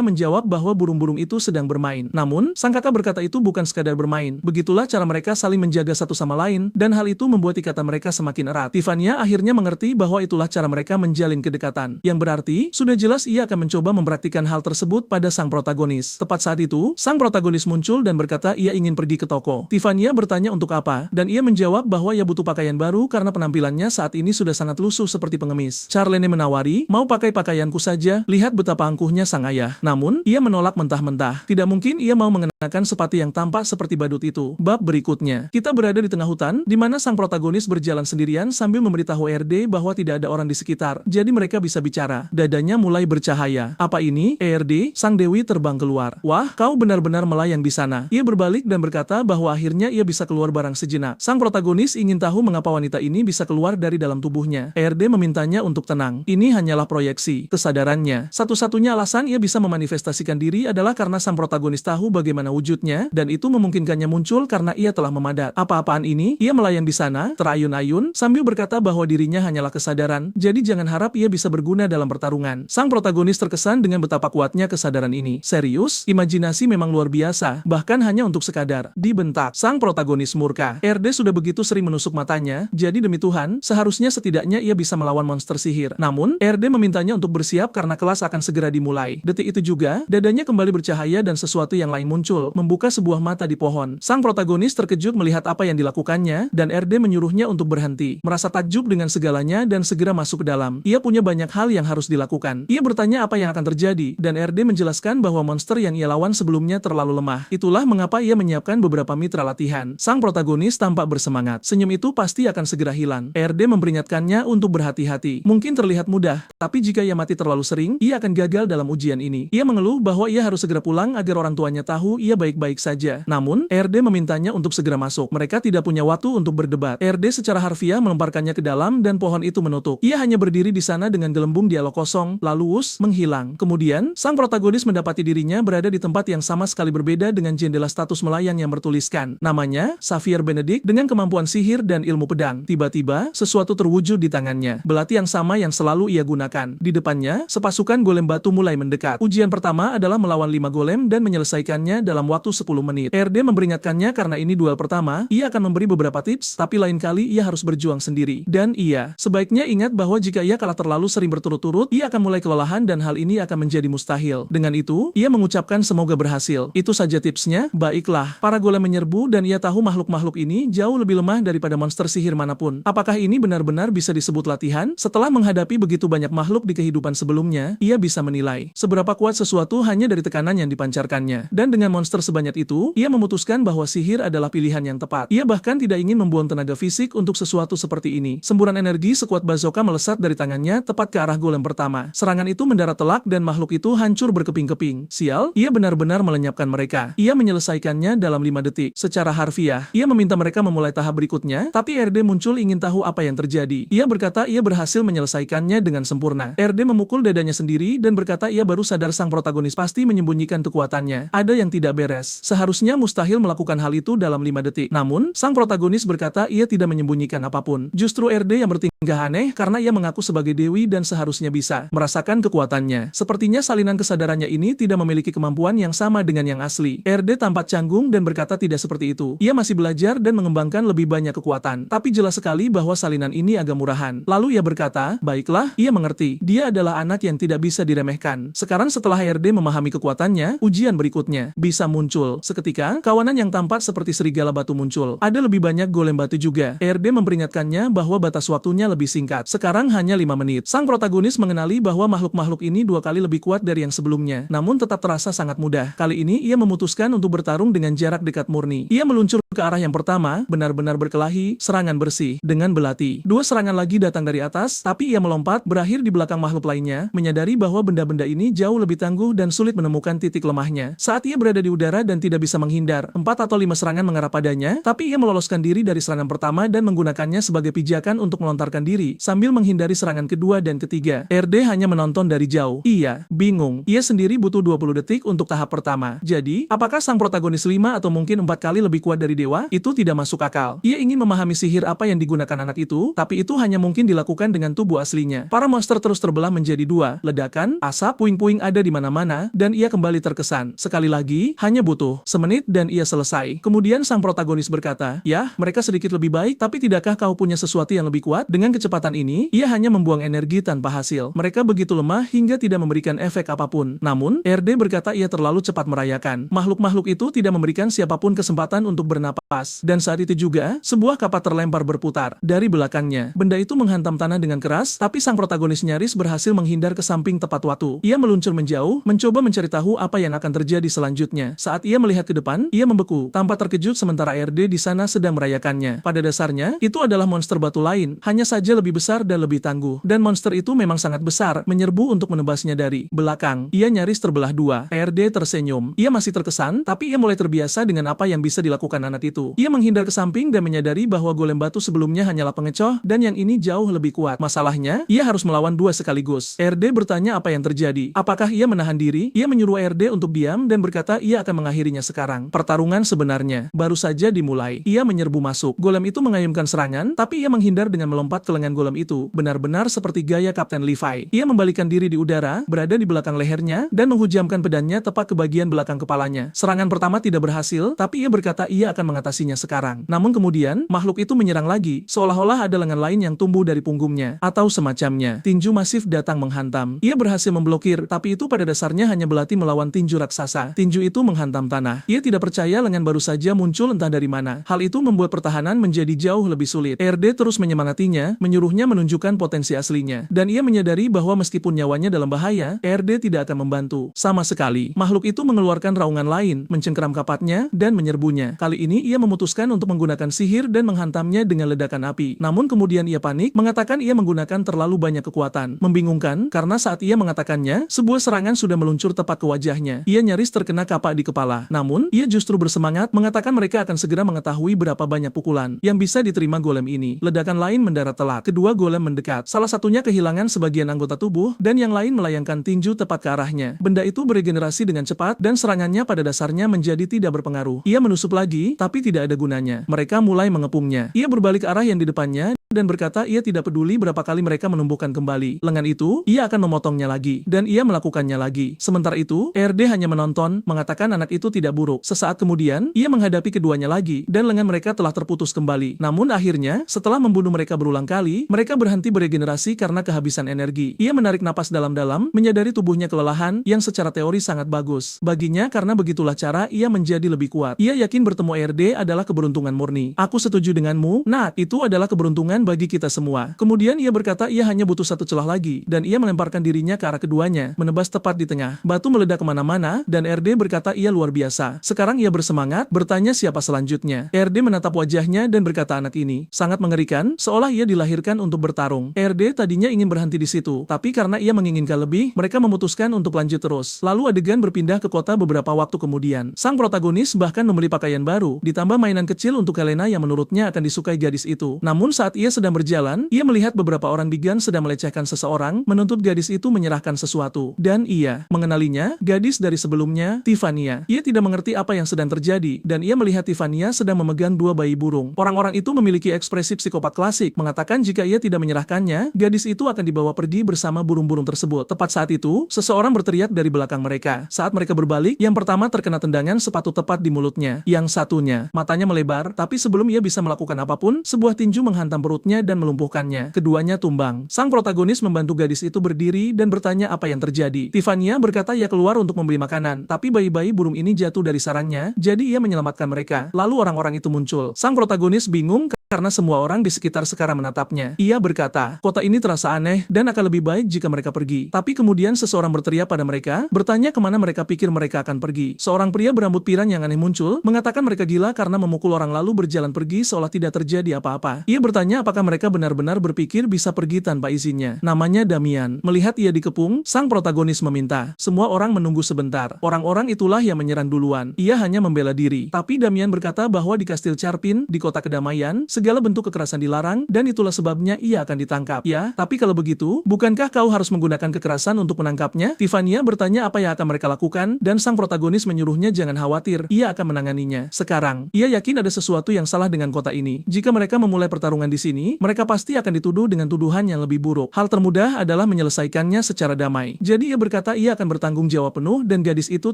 menjawab bahwa burung-burung itu sedang bermain. Namun, sang kakak berkata itu bukan sekadar bermain. Begitulah cara mereka saling menjaga satu sama lain dan hal itu membuat ikatan mereka semakin erat. Tiffany akhirnya mengerti bahwa itulah cara mereka menjalin kedekatan. Yang berarti, sudah jelas ia akan mencoba mempraktikkan hal tersebut pada sang protagonis. Tepat saat itu, sang protagonis muncul dan berkata ia ingin pergi ke toko. Tiffany bertanya untuk apa, dan ia menjawab bahwa ia butuh pakaian baru karena penampilannya saat ini sudah sangat lusuh seperti pengemis. Charlene menawari, mau pakai pakaianku saja, lihat betapa angkuhnya sang ayah. Namun, ia menolak mentah-mentah. Tidak mungkin ia mau mengenakan sepatu yang tampak seperti badut itu. Bab berikutnya, kita berada di tengah hutan, di mana sang protagonis berjalan sendirian sambil memberitahu ERD bahwa tidak ada orang di sekitar, jadi mereka bisa bicara. Dadanya mulai bercahaya. Apa ini? ERD, sang dewi terbang keluar. Wah, kau benar-benar melayang di sana. Ia berbalik dan berkata bahwa akhirnya ia bisa keluar barang sejenak. Sang protagonis ingin tahu mengapa wanita ini bisa keluar dari dalam tubuhnya. ERD memintanya untuk tenang. Ini hanyalah proyeksi kesadarannya. Satu-satunya alasan ia bisa memanifestasikan diri adalah karena sang protagonis tahu bagaimana wujudnya, dan itu memungkinkannya muncul karena ia telah memadat. Apa-apaan ini? Ia melayang di sana, terayun-ayun, sambil berkata bahwa dirinya hanyalah kesadaran, jadi jangan harap ia bisa berguna dalam pertarungan. Sang protagonis terkesan dengan betapa kuatnya kesadaran ini. Serius? Imajinasi memang luar biasa, bahkan hanya untuk sekadar dibentak. Sang protagonis murka. ERD sudah begitu sering menusuk matanya, jadi demi Tuhan, seharusnya setidaknya ia bisa melawan monster sihir. Namun, ERD memintanya untuk bersiap karena kelas akan segera dimulai. Detik itu juga, dadanya kembali bercahaya dan sesuatu yang lain muncul, membuka sebuah mata di pohon. Sang protagonis terkejut melihat apa yang dilakukannya, dan ERD menyuruhnya untuk berhenti. Merasa takjub dengan segalanya dan segera masuk ke dalam. Ia punya banyak hal yang harus dilakukan. Ia bertanya apa yang akan terjadi, dan ERD menjelaskan bahwa monster yang ia lawan sebelumnya terlalu lemah. Itulah mengapa ia menyiapkan beberapa mitra latihan. Sang protagonis tampak bersemangat. Senyum itu pasti akan segera hilang. ERD memperingatkannya untuk berhati-hati. Mungkin terlihat mudah, tapi jika ia mati terlalu sering, ia akan gagal dalam ujian ini. Ia mengeluh bahwa ia harus segera pulang agar orang tuanya tahu ia baik-baik saja. Namun, ERD memintanya untuk segera masuk. Mereka tidak punya waktu untuk berdebat. ERD secara harfiah melemparkannya ke dalam dan pohon itu menutup. Ia hanya berdiri di sana dengan gelembung dialog kosong, lalu menghilang. Kemudian, sang protagonis mendapati dirinya berada di tempat yang sama sekali berbeda dengan jendela status melayang yang bertuliskan namanya Xavier Benedict dengan kemampuan sihir dan ilmu pedang. Tiba-tiba, sesuatu terwujud di tangannya. Belati yang sama yang selalu ia gunakan. Di depannya, sepasukan golem batu mulai mendekat. Ujian pertama adalah melawan 5 golem dan menyelesaikannya dalam waktu 10 menit. ERD memperingatkannya karena ini duel pertama, ia akan memberi beberapa tips, tapi lain kali ia harus berjuang sendiri. Dan sebaiknya Hanya ingat bahwa jika ia kalah terlalu sering berturut-turut, ia akan mulai kelelahan dan hal ini akan menjadi mustahil. Dengan itu, ia mengucapkan semoga berhasil. Itu saja tipsnya. Baiklah, para golem menyerbu dan ia tahu makhluk-makhluk ini jauh lebih lemah daripada monster sihir manapun. Apakah ini benar-benar bisa disebut latihan? Setelah menghadapi begitu banyak makhluk di kehidupan sebelumnya, ia bisa menilai seberapa kuat sesuatu hanya dari tekanan yang dipancarkannya. Dan dengan monster sebanyak itu, ia memutuskan bahwa sihir adalah pilihan yang tepat. Ia bahkan tidak ingin membuang tenaga fisik untuk sesuatu seperti ini. Semburan energi sekuat bazooka melesat dari tangannya tepat ke arah golem pertama. Serangan itu mendarat telak dan makhluk itu hancur berkeping-keping. Sial, ia benar-benar melenyapkan mereka. Ia menyelesaikannya dalam 5 detik. Secara harfiah, ia meminta mereka memulai tahap berikutnya, tapi RD muncul ingin tahu apa yang terjadi. Ia berkata ia berhasil menyelesaikannya dengan sempurna. RD memukul dadanya sendiri dan berkata ia baru sadar sang protagonis pasti menyembunyikan kekuatannya. Ada yang tidak beres. Seharusnya mustahil melakukan hal itu dalam 5 detik. Namun, sang protagonis berkata ia tidak menyembunyikan apapun. Justru RD yang bertingkah aneh karena ia mengaku sebagai dewi dan seharusnya bisa merasakan kekuatannya. Sepertinya salinan kesadarannya ini tidak memiliki kemampuan yang sama dengan yang asli. RD tampak canggung dan berkata tidak seperti itu. Ia masih belajar dan mengembangkan lebih banyak kekuatan. Tapi jelas sekali bahwa salinan ini agak murahan. Lalu ia berkata, baiklah, ia mengerti. Dia adalah anak yang tidak bisa diremehkan. Sekarang setelah RD memahami kekuatannya, ujian berikutnya bisa muncul. Seketika, kawanan yang tampak seperti serigala batu muncul. Ada lebih banyak golem batu juga. RD memperingatkannya bahwa batas waktunya lebih singkat. Sekarang hanya 5 menit. Sang protagonis mengenali bahwa makhluk-makhluk ini 2 kali lebih kuat dari yang sebelumnya. Namun tetap terasa sangat mudah. Kali ini ia memutuskan untuk bertarung dengan jarak dekat murni. Ia meluncur ke arah yang pertama, benar-benar berkelahi, serangan bersih, dengan belati. 2 serangan lagi datang dari atas, tapi ia melompat, berakhir di belakang makhluk lainnya, menyadari bahwa benda-benda ini jauh lebih tangguh dan sulit menemukan titik lemahnya. Saat ia berada di udara dan tidak bisa menghindar, 4 atau 5 serangan mengarah padanya, tapi ia meloloskan diri dari serangan pertama dan menggunakannya sebagai pijakan untuk melontarkan diri, sambil menghindari serangan kedua dan ketiga. RD hanya menonton dari jauh. Ia bingung. Ia sendiri butuh 20 detik untuk tahap pertama. Jadi, apakah sang protagonis 5 atau mungkin 4 kali lebih kuat dari dewa? Itu tidak masuk akal. Ia ingin memahami sihir apa yang digunakan anak itu, tapi itu hanya mungkin dilakukan dengan tubuh aslinya. Para monster terus terbelah menjadi 2, ledakan, asap, puing-puing ada di mana-mana, dan ia kembali terkesan. Sekali lagi, hanya butuh semenit dan ia selesai. Kemudian sang protagonis berkata, "Yah, mereka sedikit lebih baik, tapi tidakkah kau punya sesuatu yang lebih kuat?" Dengan kecepatan ini, ia hanya membuang energi tanpa hasil. Mereka begitu lemah hingga tidak memberikan efek apapun. Namun, RD berkata ia terlalu cepat merayakan. Makhluk-makhluk itu tidak memberikan siapapun kesempatan untuk bernapas. Dan saat itu juga, sebuah kapak terlempar berputar dari belakangnya. Benda itu menghantam tanah dengan keras, tapi sang protagonis nyaris berhasil menghindar ke samping tepat waktu. Ia meluncur menjauh, mencoba mencari tahu apa yang akan terjadi selanjutnya. Saat ia melihat ke depan, ia membeku, tampak terkejut sementara RD di sana sedang merayakannya. Pada dasarnya, itu adalah monster batu lain, hanya saja lebih besar dan lebih tangguh. Dan monster itu memang sangat besar, menyerbu untuk menebasnya dari belakang. Ia nyaris terbelah 2. RD tersenyum. Ia masih terkesan, tapi ia mulai terbiasa dengan apa yang bisa dilakukan anak itu. Ia menghindar ke samping dan menyadari bahwa golem batu sebelumnya hanyalah pengecoh, dan yang ini jauh lebih kuat. Masalahnya, ia harus melawan 2 sekaligus. RD bertanya apa yang terjadi. Apakah ia menahan diri? Ia menyuruh RD untuk diam dan berkata ia akan mengakhirinya sekarang. Pertarungan sebenarnya baru saja dimulai. Ia menyerbu masuk. Golem itu mengayunkan serangan, tapi ia menghindar dengan melompat ke lengan golem itu. Benar-benar seperti gaya Kapten Levi. Ia membalikan diri di udara, berada di belakang lehernya, dan menghujamkan pedangnya tepat ke bagian belakang kepalanya. Serangan pertama tidak berhasil, tapi ia berkata ia akan mengatasinya sekarang. Namun kemudian, makhluk itu menyerang lagi, seolah-olah ada lengan lain yang tumbuh dari punggungnya, atau semacamnya. Tinju masif datang menghantam. Ia berhasil memblokir, tapi itu pada dasarnya hanya belati melawan tinju raksasa. Tinju itu menghantam tanah. Ia tidak percaya lengan baru saja muncul entah dari mana. Hal itu membuat pertahanan menjadi jauh lebih sulit. RD terus menyemangatinya, menyuruhnya menunjukkan potensi aslinya. Dan ia menyadari bahwa meskipun nyawanya dalam bahaya, RD tidak akan membantu sama sekali. Makhluk itu mengeluarkan raungan lain, mencengkeram kapatnya, dan menyerbunya. Kali ini ia memutuskan untuk menggunakan sihir dan menghantamnya dengan ledakan api. Namun kemudian ia panik, mengatakan ia menggunakan terlalu banyak kekuatan. Membingungkan, karena saat ia mengatakannya, sebuah serangan sudah meluncur tepat ke wajahnya. Ia nyaris terkena kapak di kepala. Namun, ia justru bersemangat, mengatakan mereka akan segera mengetahui berapa banyak pukulan yang bisa diterima golem ini. Ledakan lain mendarat telak. Kedua golem mendekat. Salah satunya kehilangan sebagian anggota tubuh, dan yang lain melayangkan tinju tepat ke arahnya. Benda itu beregenerasi dengan cepat, dan serangannya pada dasarnya menjadi tidak berpengaruh. Ia menusuk lagi, tapi tidak ada gunanya. Mereka mulai mengepungnya. Ia berbalik arah yang di depannya, dan berkata ia tidak peduli berapa kali mereka menumbuhkan kembali lengan itu, ia akan memotongnya lagi, dan ia melakukannya lagi. Sementara itu, RD hanya menonton, mengatakan anak itu tidak buruk. Sesaat kemudian, ia menghadapi keduanya lagi, dan lengan mereka telah terputus kembali. Namun akhirnya, setelah membunuh mereka berulang kali, mereka berhenti beregenerasi karena kehabisan energi. Ia menarik napas dalam-dalam, menyadari tubuhnya kelelahan, yang secara teori sangat bagus. Baginya karena begitulah cara ia menjadi lebih kuat. Ia yakin bertemu RD adalah keberuntungan murni. Aku setuju denganmu, Nat, itu adalah keberuntungan bagi kita semua. Kemudian ia berkata ia hanya butuh satu celah lagi, dan ia melemparkan dirinya ke arah keduanya, menebas tepat di tengah. Batu meledak kemana-mana, dan RD berkata ia luar biasa. Sekarang ia bersemangat, bertanya siapa selanjutnya. RD menatap wajahnya dan berkata anak ini sangat mengerikan, seolah ia dilahirkan untuk bertarung. RD tadinya ingin berhenti di situ, tapi karena ia menginginkan lebih, mereka memutuskan untuk lanjut terus. Lalu adegan berpindah ke kota beberapa waktu kemudian. Sang protagonis bahkan membeli pakaian baru, ditambah mainan kecil untuk Helena yang menurutnya akan disukai gadis itu. Namun saat ia sedang berjalan, ia melihat beberapa orang bigan sedang melecehkan seseorang, menuntut gadis itu menyerahkan sesuatu. Dan ia mengenalinya, gadis dari sebelumnya, Tiffania. Ia tidak mengerti apa yang sedang terjadi, dan ia melihat Tiffania sedang memegang dua bayi burung. Orang-orang itu memiliki ekspresi psikopat klasik, mengatakan jika ia tidak menyerahkannya, gadis itu akan dibawa pergi bersama burung-burung tersebut. Tepat saat itu, seseorang berteriak dari belakang mereka. Saat mereka berbalik, yang pertama terkena tendangan sepatu tepat di mulutnya. Yang satunya, matanya melebar, tapi sebelum ia bisa melakukan apapun, sebuah tinju menghantam perutnya dan melumpuhkannya. Keduanya tumbang. Sang protagonis membantu gadis itu berdiri dan bertanya apa yang terjadi. Tiffania berkata ia keluar untuk membeli makanan, tapi bayi-bayi burung ini jatuh dari sarangnya, jadi ia menyelamatkan mereka. Lalu orang-orang itu muncul. Sang protagonis bingung karena semua orang di sekitar sekarang menatapnya. Ia berkata, kota ini terasa aneh dan akan lebih baik jika mereka pergi. Tapi kemudian seseorang berteriak pada mereka, bertanya kemana mereka pikir mereka akan pergi. Seorang pria berambut pirang yang aneh muncul, mengatakan mereka gila karena memukul orang lalu berjalan pergi seolah tidak terjadi apa-apa. Ia bertanya apakah mereka benar-benar berpikir bisa pergi tanpa izinnya. Namanya Damian. Melihat ia dikepung, sang protagonis meminta. Semua orang menunggu sebentar. Orang-orang itulah yang menyerang duluan. Ia hanya membela diri. Tapi Damian berkata bahwa di Kastil Charpin, di kota kedamaian, segala bentuk kekerasan dilarang, dan itulah sebabnya ia akan ditangkap. Ya, tapi kalau begitu, bukankah kau harus menggunakan kekerasan untuk menangkapnya? Tiffania bertanya apa yang akan mereka lakukan, dan sang protagonis menyuruhnya jangan khawatir, ia akan menanganinya. Sekarang, ia yakin ada sesuatu yang salah dengan kota ini. Jika mereka memulai pertarungan di sini, mereka pasti akan dituduh dengan tuduhan yang lebih buruk. Hal termudah adalah menyelesaikannya secara damai. Jadi ia berkata ia akan bertanggung jawab penuh dan gadis itu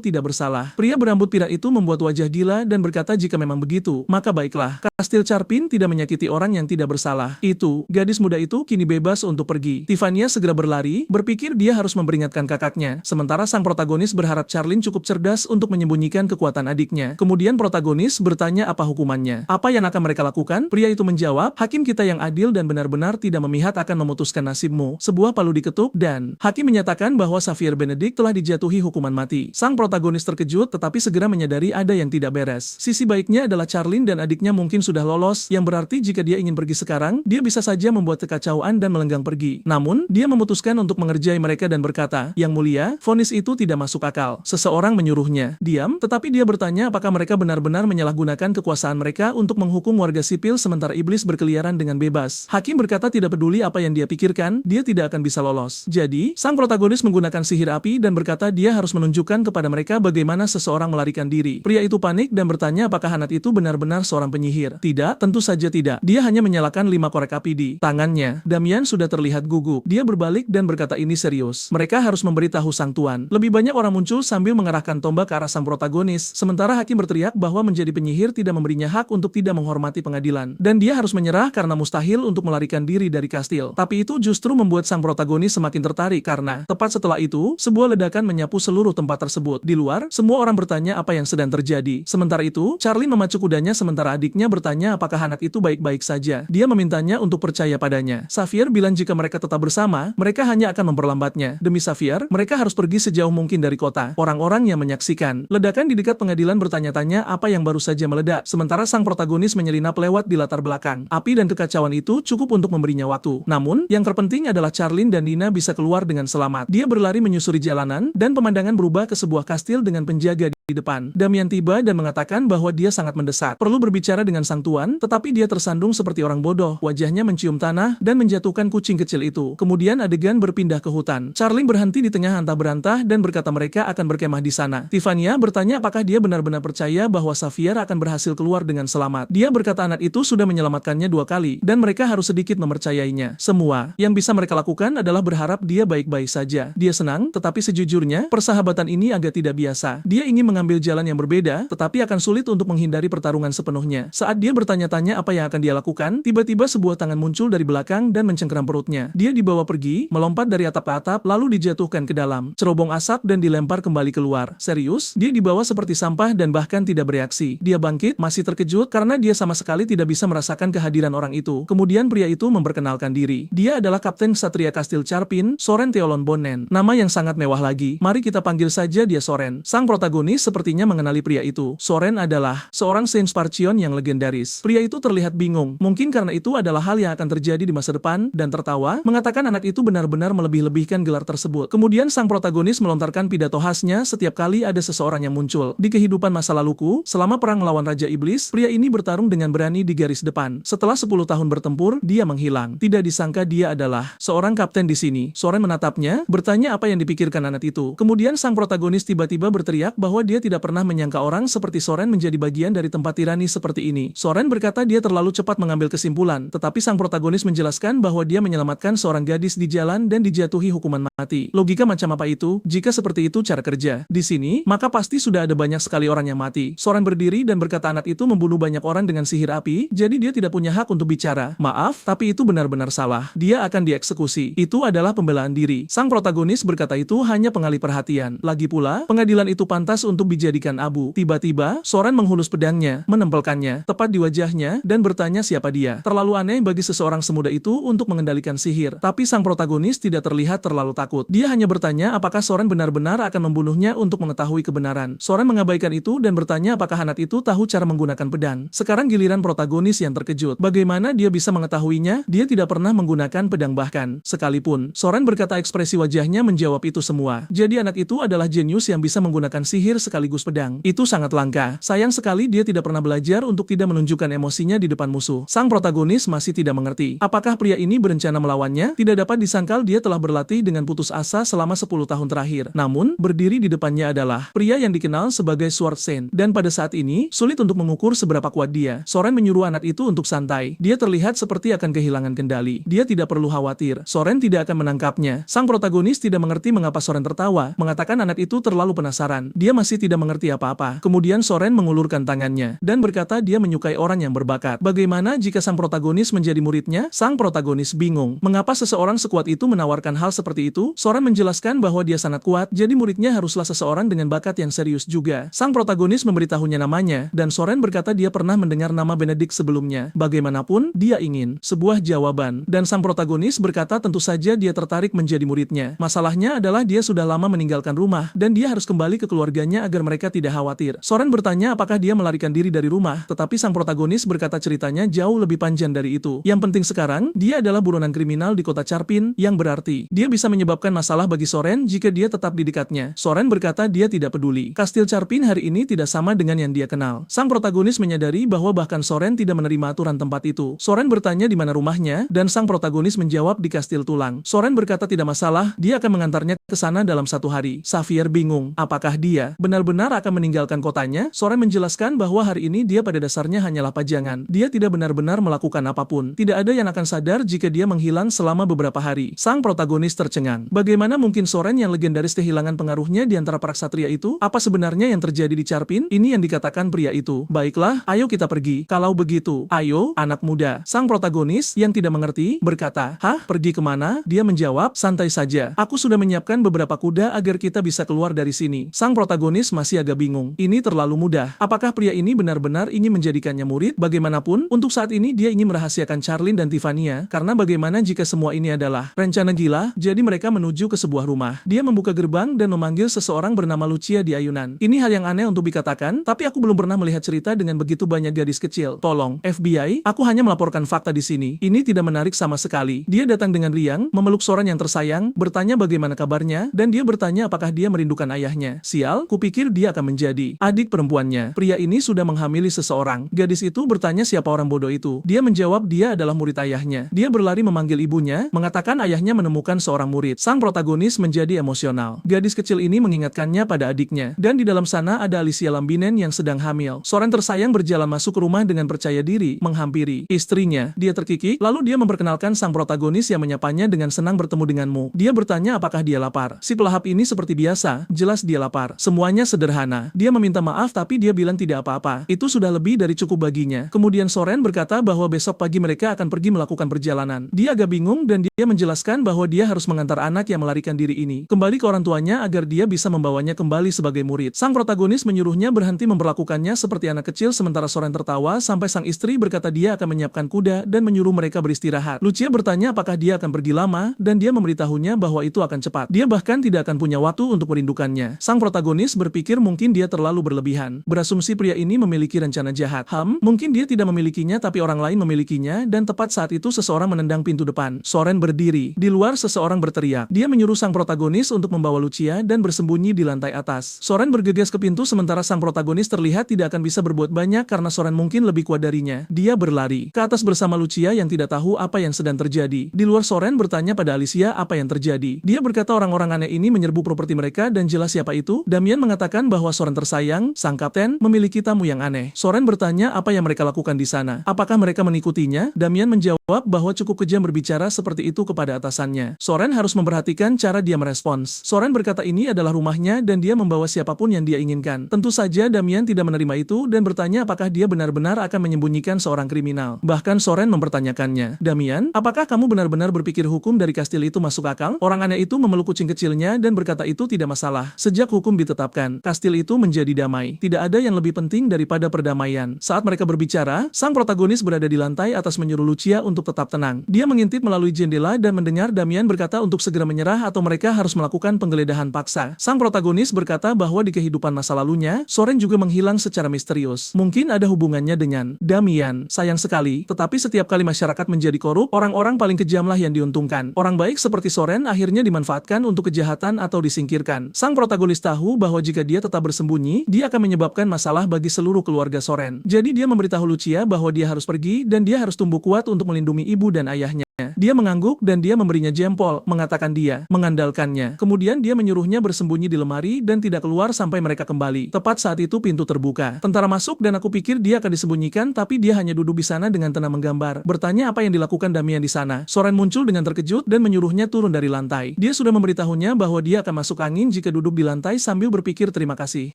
tidak bersalah. Pria berambut pirang itu membuat wajah gila dan berkata jika memang begitu, maka baiklah. Kastil Charpin tidak menyakiti orang yang tidak bersalah. Itu, gadis muda itu kini bebas untuk pergi. Tiffania segera berlari, berpikir dia harus memperingatkan kakaknya. Sementara sang protagonis berharap Charlene cukup cerdas untuk menyembunyikan kekuatan adiknya. Kemudian protagonis bertanya apa hukumannya. Apa yang akan mereka lakukan? Pria itu menjawab, hakim kita yang adil dan benar-benar tidak memihak akan memutuskan nasibmu. Sebuah palu diketuk dan hakim menyatakan bahwa Xavier Benedict telah dijatuhi hukuman mati. Sang protagonis terkejut tetapi segera menyadari ada yang tidak beres. Sisi baiknya adalah Charlene dan adiknya mungkin sudah lolos, yang berarti jika dia ingin pergi sekarang, dia bisa saja membuat kekacauan dan melenggang pergi. Namun, dia memutuskan untuk mengerjai mereka dan berkata, Yang mulia, vonis itu tidak masuk akal. Seseorang menyuruhnya diam, tetapi dia bertanya apakah mereka benar-benar menyalahgunakan kekuasaan mereka untuk menghukum warga sipil sementara iblis berkeliaran dengan bebas. Hakim berkata tidak peduli apa yang dia pikirkan, dia tidak akan bisa lolos. Jadi, sang protagonis menggunakan sihir api dan berkata dia harus menunjukkan kepada mereka bagaimana seseorang melarikan diri. Pria itu panik dan bertanya apakah anak itu benar-benar seorang penyihir. Tidak, tentu saja tidak. Dia hanya menyalakan 5 korek api di tangannya. Damian sudah terlihat gugup. Dia berbalik dan berkata ini serius. Mereka harus memberitahu sang tuan. Lebih banyak orang muncul sambil mengarahkan tombak ke arah sang protagonis. Sementara hakim berteriak bahwa menjadi penyihir tidak memberinya hak untuk tidak menghormati pengadilan. Dan dia harus menyerah karena mustahil untuk melarikan diri dari kastil. Tapi itu justru membuat sang protagonis semakin tertarik karena tepat setelah itu, sebuah ledakan menyapu seluruh tempat tersebut. Di luar, semua orang bertanya apa yang sedang terjadi. Sementara itu, Charlie memacu kudanya sementara adiknya bertanya apakah anak itu baik-baik saja. Dia memintanya untuk percaya padanya. Xavier bilang jika mereka tetap bersama, mereka hanya akan memperlambatnya. Demi Xavier, mereka harus pergi sejauh mungkin dari kota. Orang-orang yang menyaksikan ledakan di dekat pengadilan bertanya-tanya apa yang baru saja meledak. Sementara sang protagonis menyelinap lewat di latar belakang. Api dan kekacauan itu cukup untuk memberinya waktu. Namun, yang terpenting adalah Charlene dan Nina bisa keluar dengan selamat. Dia berlari menyusuri jalanan, dan pemandangan berubah ke sebuah kastil dengan penjaga depan. Damian tiba dan mengatakan bahwa dia sangat mendesak. Perlu berbicara dengan sang tuan, tetapi dia tersandung seperti orang bodoh. Wajahnya mencium tanah dan menjatuhkan kucing kecil itu. Kemudian adegan berpindah ke hutan. Charlie berhenti di tengah antah berantah dan berkata mereka akan berkemah di sana. Tiffany bertanya apakah dia benar-benar percaya bahwa Xavier akan berhasil keluar dengan selamat. Dia berkata anak itu sudah menyelamatkannya 2 kali dan mereka harus sedikit mempercayainya. Semua yang bisa mereka lakukan adalah berharap dia baik-baik saja. Dia senang, tetapi sejujurnya persahabatan ini agak tidak biasa. Dia ingin mengambil jalan yang berbeda, tetapi akan sulit untuk menghindari pertarungan sepenuhnya. Saat dia bertanya-tanya apa yang akan dia lakukan, tiba-tiba sebuah tangan muncul dari belakang dan mencengkeram perutnya. Dia dibawa pergi, melompat dari atap ke atap, lalu dijatuhkan ke dalam cerobong asap dan dilempar kembali keluar. Serius? Dia dibawa seperti sampah dan bahkan tidak bereaksi. Dia bangkit, masih terkejut karena dia sama sekali tidak bisa merasakan kehadiran orang itu. Kemudian pria itu memperkenalkan diri. Dia adalah Kapten Ksatria Kastil Charpin, Soren Theolon Bonnen. Nama yang sangat mewah lagi. Mari kita panggil saja dia Soren. Sang protagonis sepertinya mengenali pria itu. Soren adalah seorang Saint Sparchion yang legendaris. Pria itu terlihat bingung. Mungkin karena itu adalah hal yang akan terjadi di masa depan, dan tertawa, mengatakan anak itu benar-benar melebih-lebihkan gelar tersebut. Kemudian sang protagonis melontarkan pidato khasnya setiap kali ada seseorang yang muncul. Di kehidupan masa laluku, selama perang melawan Raja Iblis, pria ini bertarung dengan berani di garis depan. Setelah 10 tahun bertempur, dia menghilang. Tidak disangka dia adalah seorang kapten di sini. Soren menatapnya, bertanya apa yang dipikirkan anak itu. Kemudian sang protagonis tiba-tiba berteriak bahwa dia tidak pernah menyangka orang seperti Soren menjadi bagian dari tempat tirani seperti ini. Soren berkata dia terlalu cepat mengambil kesimpulan, tetapi sang protagonis menjelaskan bahwa dia menyelamatkan seorang gadis di jalan dan dijatuhi hukuman mati. Logika macam apa itu? Jika seperti itu cara kerja di sini, maka pasti sudah ada banyak sekali orang yang mati. Soren berdiri dan berkata anak itu membunuh banyak orang dengan sihir api, jadi dia tidak punya hak untuk bicara. Maaf, tapi itu benar-benar salah. Dia akan dieksekusi. Itu adalah pembelaan diri. Sang protagonis berkata itu hanya pengalih perhatian. Lagi pula, pengadilan itu pantas untuk dijadikan abu. Tiba-tiba, Soren menghulus pedangnya, menempelkannya tepat di wajahnya, dan bertanya siapa dia. Terlalu aneh bagi seseorang semuda itu untuk mengendalikan sihir. Tapi sang protagonis tidak terlihat terlalu takut. Dia hanya bertanya apakah Soren benar-benar akan membunuhnya untuk mengetahui kebenaran. Soren mengabaikan itu dan bertanya apakah anak itu tahu cara menggunakan pedang. Sekarang giliran protagonis yang terkejut. Bagaimana dia bisa mengetahuinya? Dia tidak pernah menggunakan pedang bahkan. Sekalipun, Soren berkata ekspresi wajahnya menjawab itu semua. Jadi anak itu adalah jenius yang bisa menggunakan sihir sekaligus pedang. Itu sangat langka. Sayang sekali dia tidak pernah belajar untuk tidak menunjukkan emosinya di depan musuh. Sang protagonis masih tidak mengerti. Apakah pria ini berencana melawannya? Tidak dapat disangkal dia telah berlatih dengan putus asa selama 10 tahun terakhir. Namun, berdiri di depannya adalah pria yang dikenal sebagai Sword Saint. Dan pada saat ini, sulit untuk mengukur seberapa kuat dia. Soren menyuruh anak itu untuk santai. Dia terlihat seperti akan kehilangan kendali. Dia tidak perlu khawatir. Soren tidak akan menangkapnya. Sang protagonis tidak mengerti mengapa Soren tertawa, mengatakan anak itu terlalu penasaran. Dia masih tidak mengerti apa-apa. Kemudian Soren mengulurkan tangannya dan berkata dia menyukai orang yang berbakat. Bagaimana jika sang protagonis menjadi muridnya? Sang protagonis bingung. Mengapa seseorang sekuat itu menawarkan hal seperti itu? Soren menjelaskan bahwa dia sangat kuat, jadi muridnya haruslah seseorang dengan bakat yang serius juga. Sang protagonis memberitahunya namanya, dan Soren berkata dia pernah mendengar nama Benedict sebelumnya. Bagaimanapun, dia ingin sebuah jawaban. Dan sang protagonis berkata tentu saja dia tertarik menjadi muridnya. Masalahnya adalah dia sudah lama meninggalkan rumah, dan dia harus kembali ke keluarganya agar mereka tidak khawatir. Soren bertanya apakah dia melarikan diri dari rumah, tetapi sang protagonis berkata ceritanya jauh lebih panjang dari itu. Yang penting sekarang, dia adalah buronan kriminal di kota Charpin, yang berarti dia bisa menyebabkan masalah bagi Soren jika dia tetap di dekatnya. Soren berkata dia tidak peduli. Kastil Charpin hari ini tidak sama dengan yang dia kenal. Sang protagonis menyadari bahwa bahkan Soren tidak menerima aturan tempat itu. Soren bertanya di mana rumahnya, dan sang protagonis menjawab di Kastil Tulang. Soren berkata tidak masalah, dia akan mengantarnya ke sana dalam 1 hari. Xavier bingung. Apakah dia benar-benar akan meninggalkan kotanya? Soren menjelaskan bahwa hari ini dia pada dasarnya hanyalah pajangan. Dia tidak benar-benar melakukan apapun. Tidak ada yang akan sadar jika dia menghilang selama beberapa hari. Sang protagonis tercengang. Bagaimana mungkin Soren yang legendaris kehilangan pengaruhnya di antara para ksatria itu? Apa sebenarnya yang terjadi di Charpin? Ini yang dikatakan pria itu. Baiklah, ayo kita pergi. Kalau begitu, ayo, anak muda. Sang protagonis yang tidak mengerti berkata, hah, pergi kemana? Dia menjawab, santai saja. Aku sudah menyiapkan beberapa kuda agar kita bisa keluar dari sini. Sang protagonis masih agak bingung. Ini terlalu mudah. Apakah pria ini benar-benar ingin menjadikannya murid? Bagaimanapun, untuk saat ini dia ingin merahasiakan Charlene dan Tiffany, karena bagaimana jika semua ini adalah rencana gila? Jadi mereka menuju ke sebuah rumah. Dia membuka gerbang dan memanggil seseorang bernama Lucia di ayunan. Ini hal yang aneh untuk dikatakan, tapi aku belum pernah melihat cerita dengan begitu banyak gadis kecil. Tolong, FBI, aku hanya melaporkan fakta di sini. Ini tidak menarik sama sekali. Dia datang dengan riang, memeluk Soren yang tersayang, bertanya bagaimana kabarnya, dan dia bertanya apakah dia merindukan ayahnya. Sial, kupikir pikir dia akan menjadi adik perempuannya. Pria ini sudah menghamili seseorang. Gadis itu bertanya siapa orang bodoh itu. Dia menjawab dia adalah murid ayahnya. Dia berlari memanggil ibunya, mengatakan ayahnya menemukan seorang murid. Sang protagonis menjadi emosional. Gadis kecil ini mengingatkannya pada adiknya. Dan di dalam sana ada Alicia Lambinen yang sedang hamil. Soren tersayang berjalan masuk ke rumah dengan percaya diri, menghampiri istrinya. Dia terkikik, lalu dia memperkenalkan sang protagonis yang menyapanya dengan senang bertemu denganmu. Dia bertanya apakah dia lapar. Si pelahap ini seperti biasa, jelas dia lapar. Semuanya sederhana. Dia meminta maaf tapi dia bilang tidak apa-apa. Itu sudah lebih dari cukup baginya. Kemudian Soren berkata bahwa besok pagi mereka akan pergi melakukan perjalanan. Dia agak bingung dan dia menjelaskan bahwa dia harus mengantar anak yang melarikan diri ini kembali ke orang tuanya agar dia bisa membawanya kembali sebagai murid. Sang protagonis menyuruhnya berhenti memperlakukannya seperti anak kecil sementara Soren tertawa sampai sang istri berkata dia akan menyiapkan kuda dan menyuruh mereka beristirahat. Lucia bertanya apakah dia akan pergi lama dan dia memberitahunya bahwa itu akan cepat. Dia bahkan tidak akan punya waktu untuk merindukannya. Sang protagonis berpikir mungkin dia terlalu berlebihan. Berasumsi pria ini memiliki rencana jahat. Mungkin dia tidak memilikinya tapi orang lain memilikinya dan tepat saat itu seseorang menendang pintu depan. Soren berdiri. Di luar seseorang berteriak. Dia menyuruh sang protagonis untuk membawa Lucia dan bersembunyi di lantai atas. Soren bergegas ke pintu sementara sang protagonis terlihat tidak akan bisa berbuat banyak karena Soren mungkin lebih kuat darinya. Dia berlari ke atas bersama Lucia yang tidak tahu apa yang sedang terjadi. Di luar Soren bertanya pada Alicia apa yang terjadi. Dia berkata orang-orang aneh ini menyerbu properti mereka dan jelas siapa itu. Damian mengatakan bahwa Soren tersayang, sang kapten, memiliki tamu yang aneh. Soren bertanya apa yang mereka lakukan di sana. Apakah mereka mengikutinya? Damian menjawab bahwa cukup kejam berbicara seperti itu kepada atasannya. Soren harus memperhatikan cara dia merespons. Soren berkata ini adalah rumahnya dan dia membawa siapapun yang dia inginkan. Tentu saja Damian tidak menerima itu dan bertanya apakah dia benar-benar akan menyembunyikan seorang kriminal. Bahkan Soren mempertanyakannya. Damian, apakah kamu benar-benar berpikir hukum dari kastil itu masuk akal? Orang aneh itu memeluk kucing kecilnya dan berkata itu tidak masalah. Sejak hukum ditetapkan, kastil itu menjadi damai. Tidak ada yang lebih penting daripada perdamaian. Saat mereka berbicara, sang protagonis berada di lantai atas menyuruh Lucia untuk tetap tenang. Dia mengintip melalui jendela dan mendengar Damian berkata untuk segera menyerah atau mereka harus melakukan penggeledahan paksa. Sang protagonis berkata bahwa di kehidupan masa lalunya, Soren juga menghilang secara misterius. Mungkin ada hubungannya dengan Damian. Sayang sekali, tetapi setiap kali masyarakat menjadi korup, orang-orang paling kejamlah yang diuntungkan. Orang baik seperti Soren akhirnya dimanfaatkan untuk kejahatan atau disingkirkan. Sang protagonis tahu bahwa jika dia tetap bersembunyi, dia akan menyebabkan masalah bagi seluruh keluarga Soren. Jadi dia memberitahu Lucia bahwa dia harus pergi dan dia harus tumbuh kuat untuk melindungi ibu dan ayahnya. Dia mengangguk dan dia memberinya jempol, mengatakan dia mengandalkannya. Kemudian dia menyuruhnya bersembunyi di lemari dan tidak keluar sampai mereka kembali. Tepat saat itu pintu terbuka. Tentara masuk dan aku pikir dia akan disembunyikan tapi dia hanya duduk di sana dengan tenang menggambar. Bertanya apa yang dilakukan Damian di sana. Soren muncul dengan terkejut dan menyuruhnya turun dari lantai. Dia sudah memberitahunya bahwa dia akan masuk angin jika duduk di lantai sambil berpikir terima kasih.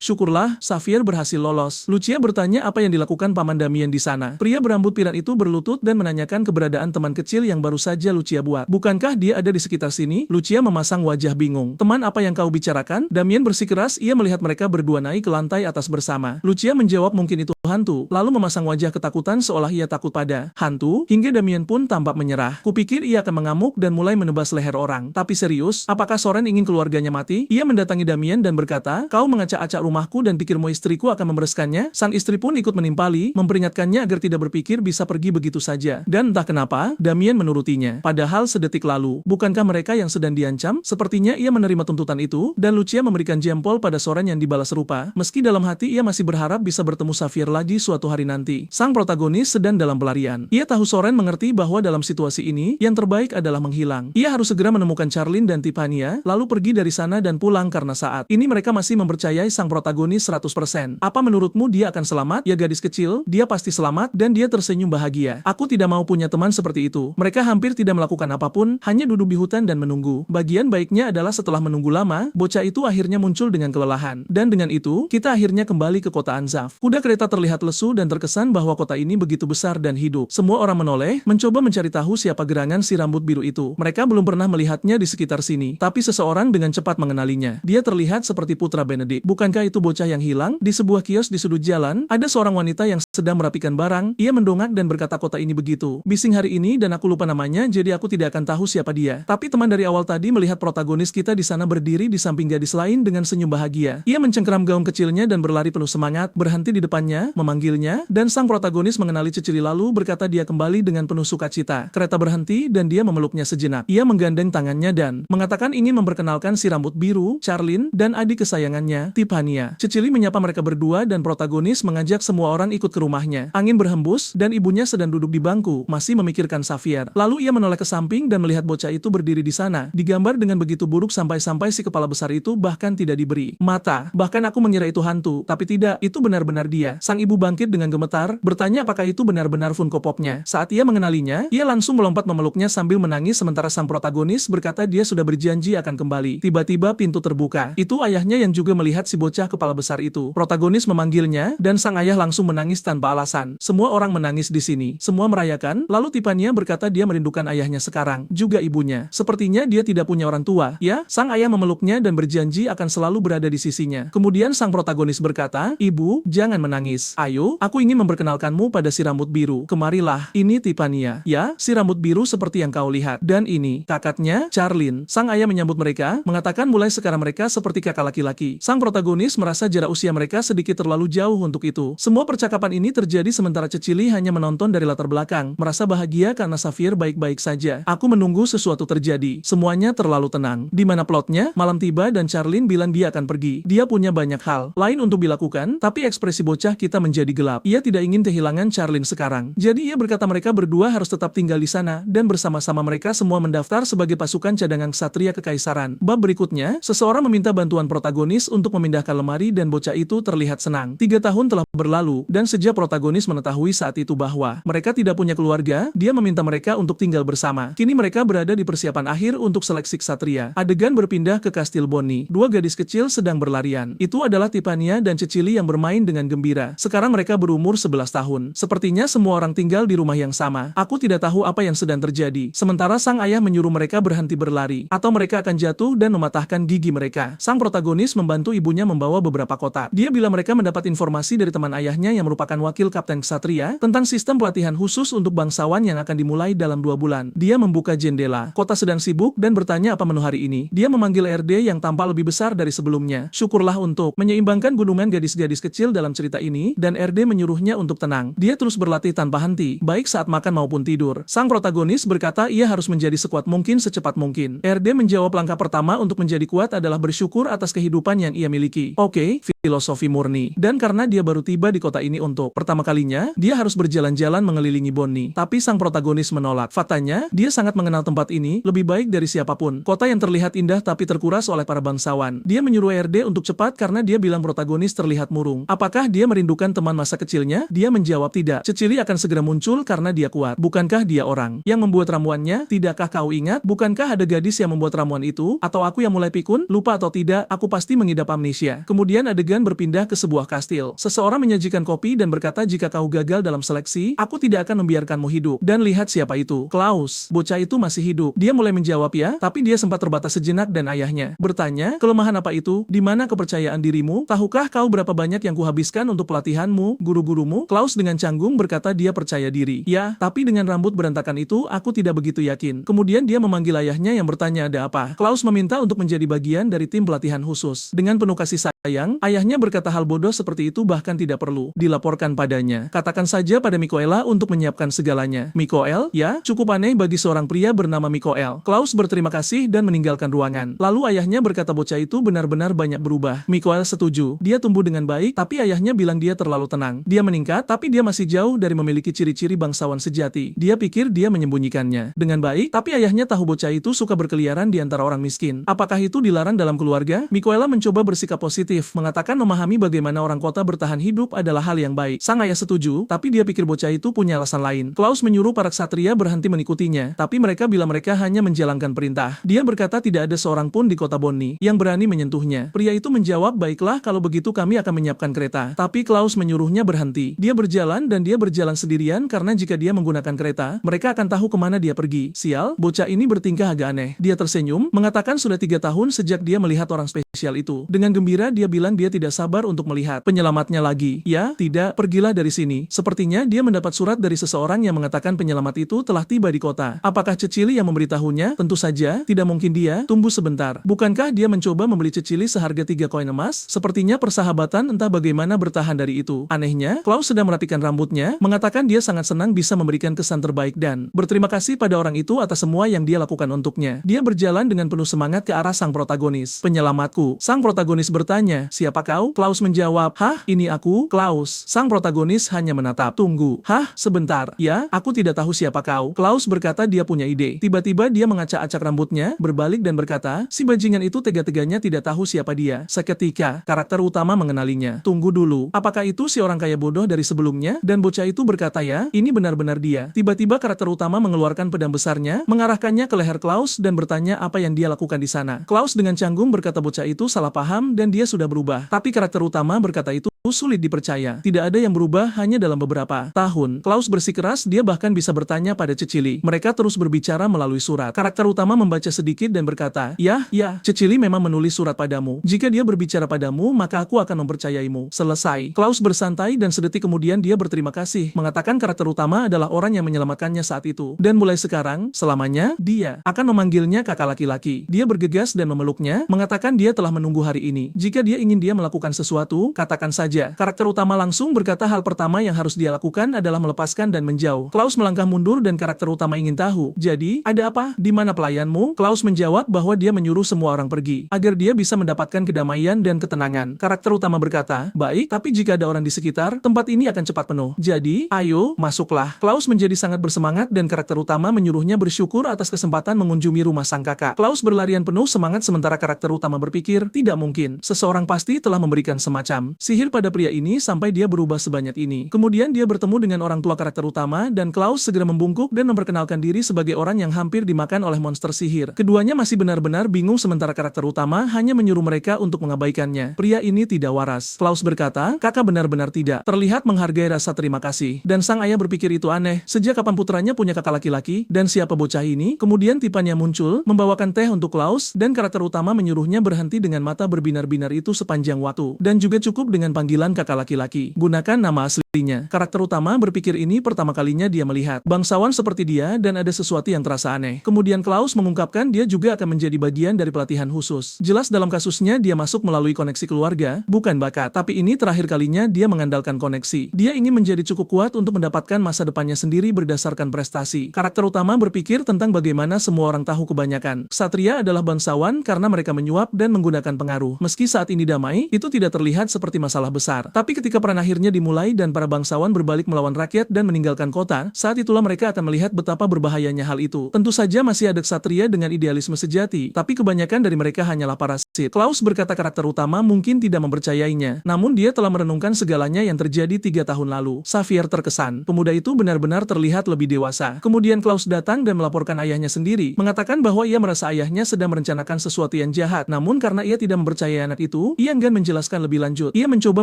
Syukurlah, Xavier berhasil lolos. Lucia bertanya apa yang dilakukan paman Damian di sana. Pria berambut pirang itu berlutut dan menanyakan keberadaan teman kecil yang baru saja Lucia buat. Bukankah dia ada di sekitar sini? Lucia memasang wajah bingung. Teman apa yang kau bicarakan? Damian bersikeras, ia melihat mereka berdua naik ke lantai atas bersama. Lucia menjawab mungkin itu hantu, lalu memasang wajah ketakutan seolah ia takut pada hantu, hingga Damian pun tampak menyerah. Kupikir ia akan mengamuk dan mulai menebas leher orang. Tapi serius, apakah Soren ingin keluarganya mati? Ia mendatangi Damian dan berkata, kau mengacak-acak rumahku dan pikirmu istriku akan membereskannya? Sang istri pun ikut menimpali, memperingatkannya agar tidak berpikir bisa pergi begitu saja. Dan entah kenapa, Damian menurutinya. Padahal sedetik lalu, bukankah mereka yang sedang diancam? Sepertinya ia menerima tuntutan itu, dan Lucia memberikan jempol pada Soren yang dibalas serupa. Meski dalam hati ia masih berharap bisa bertemu Xavier lagi suatu hari nanti. Sang protagonis sedang dalam pelarian. Ia tahu Soren mengerti bahwa dalam situasi ini, yang terbaik adalah menghilang. Ia harus segera menemukan Charlene dan Tiffany, lalu pergi dari sana dan pulang karena saat ini mereka masih mempercayai sang protagonis 100%. Apa menurutmu dia akan selamat? Ya gadis kecil, dia pasti selamat dan dia tersenyum bahagia. Aku tidak mau punya teman seperti itu. Mereka hampir tidak melakukan apapun, hanya duduk di hutan dan menunggu. Bagian baiknya adalah setelah menunggu lama, bocah itu akhirnya muncul dengan kelelahan. Dan dengan itu, kita akhirnya kembali ke kota Anzaf. Kuda kereta terlihat lesu dan terkesan bahwa kota ini begitu besar dan hidup. Semua orang menoleh, mencoba mencari tahu siapa gerangan si rambut biru itu. Mereka belum pernah melihatnya di sekitar sini, tapi seseorang dengan cepat mengenalinya. Dia terlihat seperti putra Benedict. Bukankah itu bocah yang hilang? Di sebuah kios di sudut jalan, ada seorang wanita yang sedang merapikan barang. Ia mendongak dan berkata kota ini begitu bising hari ini dan aku lupa nama namanya jadi aku tidak akan tahu siapa dia. Tapi teman dari awal tadi melihat protagonis kita di sana berdiri di samping gadis lain dengan senyum bahagia. Ia mencengkeram gaun kecilnya dan berlari penuh semangat, berhenti di depannya, memanggilnya, dan sang protagonis mengenali Cecily lalu berkata dia kembali dengan penuh sukacita. Kereta berhenti dan dia memeluknya sejenak. Ia menggandeng tangannya dan mengatakan ingin memperkenalkan si rambut biru, Charlene, dan adik kesayangannya, Tiffany. Cecily menyapa mereka berdua dan protagonis mengajak semua orang ikut ke rumahnya. Angin berhembus dan ibunya sedang duduk di bangku, masih memikirkan Xavier. Lalu ia menoleh ke samping dan melihat bocah itu berdiri di sana, digambar dengan begitu buruk sampai-sampai si kepala besar itu bahkan tidak diberi mata. Bahkan aku mengira itu hantu, tapi tidak, itu benar-benar dia. Sang ibu bangkit dengan gemetar, bertanya apakah itu benar-benar Funko Pop-nya. Saat ia mengenalinya, ia langsung melompat memeluknya sambil menangis sementara sang protagonis berkata dia sudah berjanji akan kembali. Tiba-tiba pintu terbuka. Itu ayahnya yang juga melihat si bocah kepala besar itu. Protagonis memanggilnya, dan sang ayah langsung menangis tanpa alasan. Semua orang menangis di sini. Semua merayakan, lalu Tiffany berkata dia merindukan ayahnya sekarang, juga ibunya. Sepertinya dia tidak punya orang tua. Ya, sang ayah memeluknya dan berjanji akan selalu berada di sisinya. Kemudian sang protagonis berkata, "Ibu, jangan menangis. Ayo, aku ingin memperkenalkanmu pada si rambut biru. Kemarilah, ini Tiffany. Ya, si rambut biru seperti yang kau lihat. Dan ini, kakaknya, Charlene." Sang ayah menyambut mereka, mengatakan mulai sekarang mereka seperti kakak laki-laki. Sang protagonis merasa jarak usia mereka sedikit terlalu jauh untuk itu. Semua percakapan ini terjadi sementara Cecily hanya menonton dari latar belakang, merasa bahagia karena Xavier baik-baik saja. Aku menunggu sesuatu terjadi. Semuanya terlalu tenang. Di mana plotnya? Malam tiba dan Charlene bilang dia akan pergi. Dia punya banyak hal lain untuk dilakukan, tapi ekspresi bocah kita menjadi gelap. Ia tidak ingin kehilangan Charlene sekarang. Jadi ia berkata mereka berdua harus tetap tinggal di sana, dan bersama-sama mereka semua mendaftar sebagai pasukan cadangan ksatria kekaisaran. Bab berikutnya, seseorang meminta bantuan protagonis untuk memindahkan lemari dan bocah itu terlihat senang. 3 tahun telah berlalu, dan sejak protagonis mengetahui saat itu bahwa mereka tidak punya keluarga, dia meminta mereka untuk tinggal bersama. Kini mereka berada di persiapan akhir untuk seleksi ksatria. Adegan berpindah ke Kastil Bonnie. 2 gadis kecil sedang berlarian. Itu adalah Tiffany dan Cecily yang bermain dengan gembira. Sekarang mereka berumur 11 tahun. Sepertinya semua orang tinggal di rumah yang sama. Aku tidak tahu apa yang sedang terjadi. Sementara sang ayah menyuruh mereka berhenti berlari, atau mereka akan jatuh dan mematahkan gigi mereka. Sang protagonis membantu ibunya membawa beberapa kotak. Dia bila mereka mendapat informasi dari teman ayahnya yang merupakan wakil kapten ksatria tentang sistem pelatihan khusus untuk bangsawan yang akan dimulai dalam 2 bulan. Dia membuka jendela. Kota sedang sibuk dan bertanya apa menu hari ini. Dia memanggil RD yang tampak lebih besar dari sebelumnya. Syukurlah untuk menyeimbangkan gunungan gadis-gadis kecil dalam cerita ini, dan RD menyuruhnya untuk tenang. Dia terus berlatih tanpa henti, baik saat makan maupun tidur. Sang protagonis berkata ia harus menjadi sekuat mungkin secepat mungkin. RD menjawab langkah pertama untuk menjadi kuat adalah bersyukur atas kehidupan yang ia miliki. Oke, filosofi murni. Dan karena dia baru tiba di kota ini untuk pertama kalinya, dia harus berjalan-jalan mengelilingi Bonnie. Tapi sang protagonis menolak. Faktanya, dia sangat mengenal tempat ini lebih baik dari siapapun. Kota yang terlihat indah tapi terkuras oleh para bangsawan. Dia menyuruh RD untuk cepat karena dia bilang protagonis terlihat murung. Apakah dia merindukan teman masa kecilnya? Dia menjawab tidak. Cecily akan segera muncul karena dia kuat. Bukankah dia orang yang membuat ramuannya? Tidakkah kau ingat? Bukankah ada gadis yang membuat ramuan itu? Atau aku yang mulai pikun? Lupa atau tidak, aku pasti mengidap amnesia. Kemudian adegan berpindah ke sebuah kastil. Seseorang menyajikan kopi dan berkata jika kau gagal dalam seleksi, aku tidak akan membiarkanmu hidup. Dan lihat siapa itu. Klaus. Bocah itu masih hidup. Dia mulai menjawab ya, tapi dia sempat terbatas sejenak dan ayahnya bertanya, kelemahan apa itu? Di mana kepercayaan dirimu? Tahukah kau berapa banyak yang kuhabiskan untuk pelatihanmu, guru-gurumu? Klaus dengan canggung berkata dia percaya diri. Ya, tapi dengan rambut berantakan itu, aku tidak begitu yakin. Kemudian dia memanggil ayahnya yang bertanya ada apa. Klaus meminta untuk menjadi bagian dari tim pelatihan khusus. Dengan penuh kasih sayang, ayahnya berkata hal bodoh seperti itu bahkan tidak perlu dilaporkan padanya. Katakan saja pada Mikaela untuk menyiapkan segalanya. Mikael? Ya, cukup aneh bagi seorang pria bernama Mikael. Klaus berterima kasih dan meninggalkan ruangan. Lalu ayahnya berkata bocah itu benar-benar banyak berubah. Mikael setuju. Dia tumbuh dengan baik, tapi ayahnya bilang dia terlalu tenang. Dia meningkat, tapi dia masih jauh dari memiliki ciri-ciri bangsawan sejati. Dia pikir dia menyembunyikannya dengan baik, tapi ayahnya tahu bocah itu suka berkeliaran di antara orang miskin. Apakah itu dilarang dalam keluarga? Mikaela mencoba bersikap positif, mengatakan memahami bagaimana orang kota bertahan hidup adalah hal yang baik. Sang ayah setuju, tapi dia pikir bocah itu punya alasan lain. Klaus menyuruh para ksatria berhenti mengikutinya, tapi mereka bila mereka hanya menjalankan perintah. Dia berkata tidak ada seorang pun di kota Bonnie yang berani menyentuhnya. Pria itu menjawab, baiklah kalau begitu kami akan menyiapkan kereta. Tapi Klaus menyuruhnya berhenti. Dia berjalan dan dia berjalan sendirian karena jika dia menggunakan kereta, mereka akan tahu kemana dia pergi. Sial, bocah ini bertingkah agak aneh. Dia tersenyum, mengatakan sudah 3 tahun sejak dia melihat orang spesial itu. Dengan gembira dia dia bilang dia tidak sabar untuk melihat penyelamatnya lagi. Ya, tidak, pergilah dari sini. Sepertinya dia mendapat surat dari seseorang yang mengatakan penyelamat itu telah tiba di kota. Apakah Cecily yang memberitahunya? Tentu saja, tidak mungkin dia. Tunggu sebentar. Bukankah dia mencoba membeli Cecily seharga 3 koin emas? Sepertinya persahabatan entah bagaimana bertahan dari itu. Anehnya, Klaus sedang merapikan rambutnya, mengatakan dia sangat senang bisa memberikan kesan terbaik dan berterima kasih pada orang itu atas semua yang dia lakukan untuknya. Dia berjalan dengan penuh semangat ke arah sang protagonis. Penyelamatku. Sang protagonis bertanya, siapa kau? Klaus menjawab, hah, ini aku, Klaus. Sang protagonis hanya menatap. Tunggu. Hah, sebentar. Ya, aku tidak tahu siapa kau. Klaus berkata dia punya ide. Tiba-tiba dia mengacak-acak rambutnya, berbalik dan berkata, si bajingan itu tega-teganya tidak tahu siapa dia. Seketika, karakter utama mengenalinya. Tunggu dulu. Apakah itu si orang kaya bodoh dari sebelumnya? Dan bocah itu berkata, ya, ini benar-benar dia. Tiba-tiba karakter utama mengeluarkan pedang besarnya, mengarahkannya ke leher Klaus dan bertanya apa yang dia lakukan di sana. Klaus dengan canggung berkata bocah itu salah paham dan dia sudah berubah. Tapi karakter utama berkata itu sulit dipercaya. Tidak ada yang berubah hanya dalam beberapa tahun. Klaus bersikeras, dia bahkan bisa bertanya pada Cecily. Mereka terus berbicara melalui surat. Karakter utama membaca sedikit dan berkata, ya, Cecily memang menulis surat padamu. Jika dia berbicara padamu, maka aku akan mempercayaimu. Selesai. Klaus bersantai dan sedetik kemudian dia berterima kasih, mengatakan karakter utama adalah orang yang menyelamatkannya saat itu. Dan mulai sekarang, selamanya, dia akan memanggilnya kakak laki-laki. Dia bergegas dan memeluknya, mengatakan dia telah menunggu hari ini. Jika dia ingin dia melakukan sesuatu, katakan saja. Karakter utama langsung berkata hal pertama yang harus dia lakukan adalah melepaskan dan menjauh. Klaus melangkah mundur dan karakter utama ingin tahu. Jadi, ada apa? Di mana pelayanmu? Klaus menjawab bahwa dia menyuruh semua orang pergi, agar dia bisa mendapatkan kedamaian dan ketenangan. Karakter utama berkata, baik, tapi jika ada orang di sekitar, tempat ini akan cepat penuh. Jadi, ayo, masuklah. Klaus menjadi sangat bersemangat dan karakter utama menyuruhnya bersyukur atas kesempatan mengunjungi rumah sang kakak. Klaus berlarian penuh semangat sementara karakter utama berpikir, tidak mungkin. Seseorang pasti telah memberikan semacam sihir pada pria ini sampai dia berubah sebanyak ini. Kemudian dia bertemu dengan orang tua karakter utama dan Klaus segera membungkuk dan memperkenalkan diri sebagai orang yang hampir dimakan oleh monster sihir. Keduanya masih benar-benar bingung sementara karakter utama hanya menyuruh mereka untuk mengabaikannya. Pria ini tidak waras. Klaus berkata, kakak benar-benar tidak terlihat menghargai rasa terima kasih. Dan sang ayah berpikir itu aneh. Sejak kapan putranya punya kakak laki-laki? Dan siapa bocah ini? Kemudian tipannya muncul, membawakan teh untuk Klaus dan karakter utama menyuruhnya berhenti dengan mata berbinar-binar itu sepanjang waktu. Dan juga cukup dengan panggilan kakak laki-laki. Gunakan nama aslinya. Karakter utama berpikir ini pertama kalinya dia melihat bangsawan seperti dia dan ada sesuatu yang terasa aneh. Kemudian Klaus mengungkapkan dia juga akan menjadi bagian dari pelatihan khusus. Jelas dalam kasusnya dia masuk melalui koneksi keluarga, bukan bakat. Tapi ini terakhir kalinya dia mengandalkan koneksi. Dia ingin menjadi cukup kuat untuk mendapatkan masa depannya sendiri berdasarkan prestasi. Karakter utama berpikir tentang bagaimana semua orang tahu kebanyakan ksatria adalah bangsawan karena mereka menyuap dan menggunakan pengaruh. Meski saat ini damai, itu tidak terlihat seperti masalah besar. Tapi ketika perang akhirnya dimulai dan para bangsawan berbalik melawan rakyat dan meninggalkan kota, saat itulah mereka akan melihat betapa berbahayanya hal itu. Tentu saja masih ada ksatria dengan idealisme sejati, tapi kebanyakan dari mereka hanyalah parasit. Klaus berkata karakter utama mungkin tidak mempercayainya, namun dia telah merenungkan segalanya yang terjadi 3 tahun lalu. Xavier terkesan. Pemuda itu benar-benar terlihat lebih dewasa. Kemudian Klaus datang dan melaporkan ayahnya sendiri, mengatakan bahwa ia merasa ayahnya sedang merencanakan sesuatu yang jahat, namun karena ia tidak mempercayai anak itu, ia enggan menjelaskan lebih lanjut. Ia mencoba